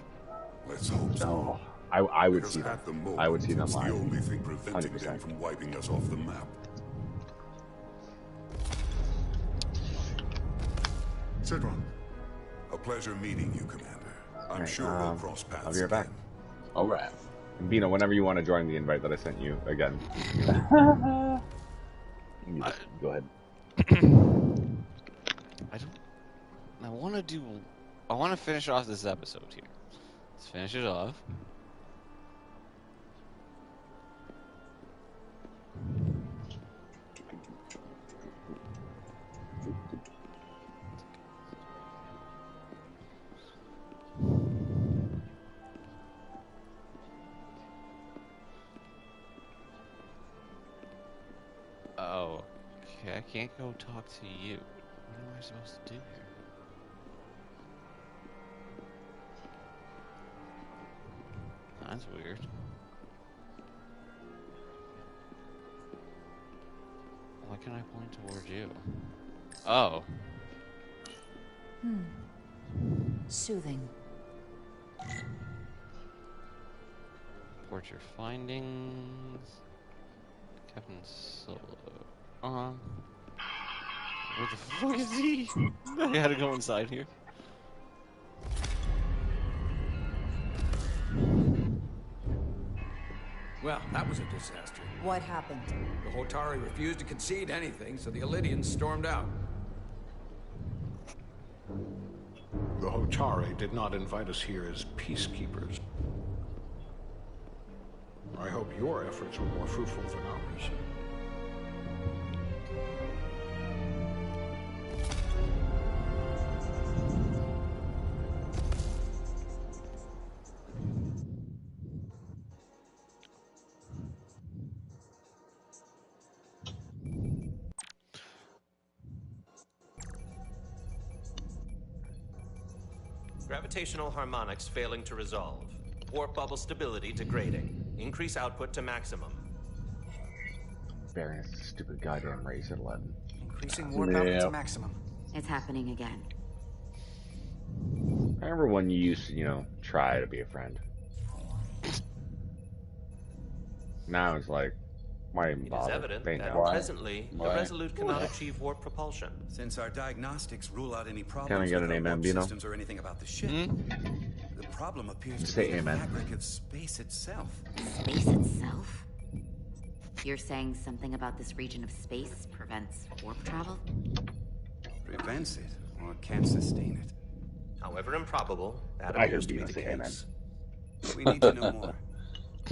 [SPEAKER 17] Let's hope so.
[SPEAKER 8] I would
[SPEAKER 17] Because
[SPEAKER 8] see them.
[SPEAKER 17] at the moment,
[SPEAKER 8] I would see them
[SPEAKER 17] it's
[SPEAKER 8] live.
[SPEAKER 17] the only thing preventing
[SPEAKER 8] 100%.
[SPEAKER 17] them from wiping us off the map.
[SPEAKER 16] Sidron.
[SPEAKER 17] A pleasure meeting you, Commander. I'm
[SPEAKER 8] Right,
[SPEAKER 17] sure we'll cross paths
[SPEAKER 8] I'll be right back.
[SPEAKER 17] again.
[SPEAKER 2] All right.
[SPEAKER 8] And Bino, whenever you want to join the invite that I sent you again, you just go ahead.
[SPEAKER 1] I want to finish off this episode here. Let's finish it off. Oh, okay, I can't go talk to you. What am I supposed to do here? That's weird. Why can't I point toward you? Oh.
[SPEAKER 5] Soothing.
[SPEAKER 1] Report your findings. Captain Solo. Where the fuck is he? I gotta go inside here.
[SPEAKER 3] Well, that was a disaster.
[SPEAKER 5] What happened?
[SPEAKER 3] The Hotari refused to concede anything, so the Elydians stormed out.
[SPEAKER 4] The Hotari did not invite us here as peacekeepers. I hope your efforts were more fruitful than ours.
[SPEAKER 9] Gravitational harmonics failing to resolve. Warp bubble stability degrading. Increase output to maximum.
[SPEAKER 8] Bearing a stupid goddamn race at 11.
[SPEAKER 20] Increasing warp output to maximum.
[SPEAKER 10] It's happening again.
[SPEAKER 8] I remember when you used to, try to be a friend. Now it's like, why even
[SPEAKER 9] It is
[SPEAKER 8] bother?
[SPEAKER 9] evident
[SPEAKER 8] They
[SPEAKER 9] that
[SPEAKER 8] know.
[SPEAKER 9] presently the Resolute cannot achieve warp propulsion.
[SPEAKER 7] Since our diagnostics rule out any
[SPEAKER 8] Can I
[SPEAKER 7] problems
[SPEAKER 8] get
[SPEAKER 7] with
[SPEAKER 8] an
[SPEAKER 7] our
[SPEAKER 8] amen,
[SPEAKER 7] warp
[SPEAKER 8] Bino?
[SPEAKER 7] systems or anything about the ship, the problem appears
[SPEAKER 8] Just
[SPEAKER 7] to be
[SPEAKER 8] say
[SPEAKER 7] the
[SPEAKER 8] amen.
[SPEAKER 7] fabric of space itself.
[SPEAKER 10] Space itself? You're saying something about this region of space prevents warp travel?
[SPEAKER 7] Prevents it, or can't sustain it.
[SPEAKER 9] However improbable, that
[SPEAKER 8] I
[SPEAKER 9] appears
[SPEAKER 8] heard
[SPEAKER 9] to be
[SPEAKER 8] Bino
[SPEAKER 9] the
[SPEAKER 8] say amen.
[SPEAKER 9] case.
[SPEAKER 7] We need to know more.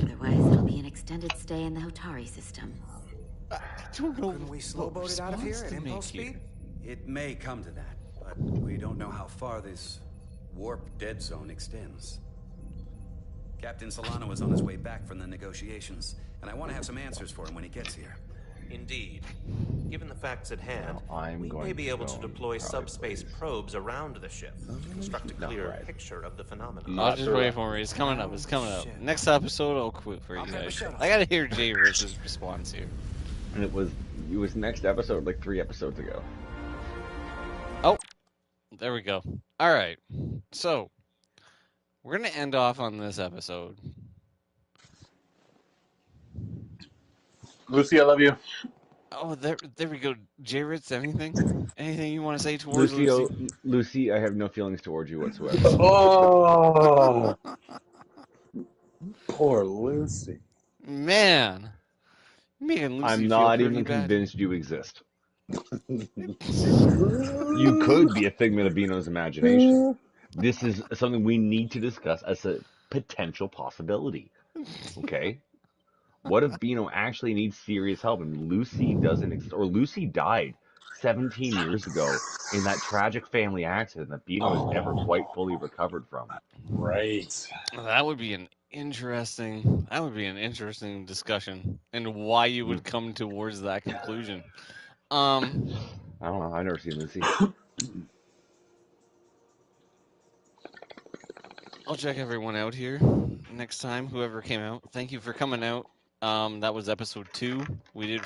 [SPEAKER 10] Otherwise, it'll be an extended stay in the Hotari system.
[SPEAKER 1] I don't know.
[SPEAKER 20] Couldn't we slow boat it out of here at impulse speed?
[SPEAKER 7] It may come to that, but we don't know how far this warp dead zone extends. Captain Solano is on his way back from the negotiations, and I want to have some answers for him when he gets here.
[SPEAKER 9] Indeed. Given the facts at hand, we
[SPEAKER 8] going
[SPEAKER 9] may be
[SPEAKER 8] to
[SPEAKER 9] able
[SPEAKER 8] go
[SPEAKER 9] to deploy
[SPEAKER 8] probably
[SPEAKER 9] subspace probes around the ship to construct a clear
[SPEAKER 8] right.
[SPEAKER 9] picture of the phenomenon.
[SPEAKER 1] I'll just wait for it. It's coming up. It's coming up. Next episode, I'll quit for you guys. I gotta hear Jay versus response here.
[SPEAKER 8] And it was next episode, like 3 episodes ago.
[SPEAKER 1] Oh, there we go. All right. So, we're going to end off on this episode.
[SPEAKER 2] Lucy, I love you.
[SPEAKER 1] Oh, there we go. Jared, anything you want to say towards Lucy?
[SPEAKER 8] Lucy, I have no feelings towards you whatsoever.
[SPEAKER 2] Oh, poor Lucy.
[SPEAKER 1] Man, making Lucy
[SPEAKER 8] I'm
[SPEAKER 1] feel
[SPEAKER 8] not
[SPEAKER 1] pretty
[SPEAKER 8] even
[SPEAKER 1] bad.
[SPEAKER 8] convinced you exist. You could be a figment of Beano's imagination. This is something we need to discuss as a potential possibility. Okay? What if Beano actually needs serious help and Lucy doesn't exist, or Lucy died 17 years ago in that tragic family accident that Beano has never quite fully recovered from?
[SPEAKER 2] Right.
[SPEAKER 1] That would be an interesting. That would be an interesting discussion, and why you would come towards that conclusion.
[SPEAKER 8] I don't know. I've never seen Lucy.
[SPEAKER 1] I'll check everyone out here next time. Whoever came out, thank you for coming out. That was episode 2. We did,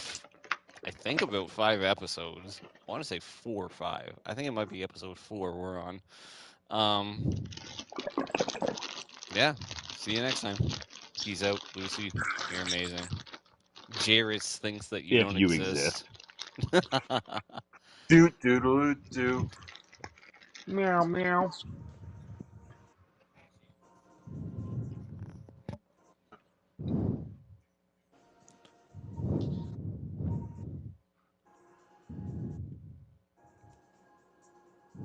[SPEAKER 1] I think, about 5 episodes. I want to say 4 or 5. I think it might be episode 4 we're on. Yeah. See you next time. Peace out, Lucy. You're amazing. Jairus thinks that you
[SPEAKER 8] If
[SPEAKER 1] don't
[SPEAKER 8] you
[SPEAKER 1] exist.
[SPEAKER 2] Do do do do.
[SPEAKER 8] Meow meow.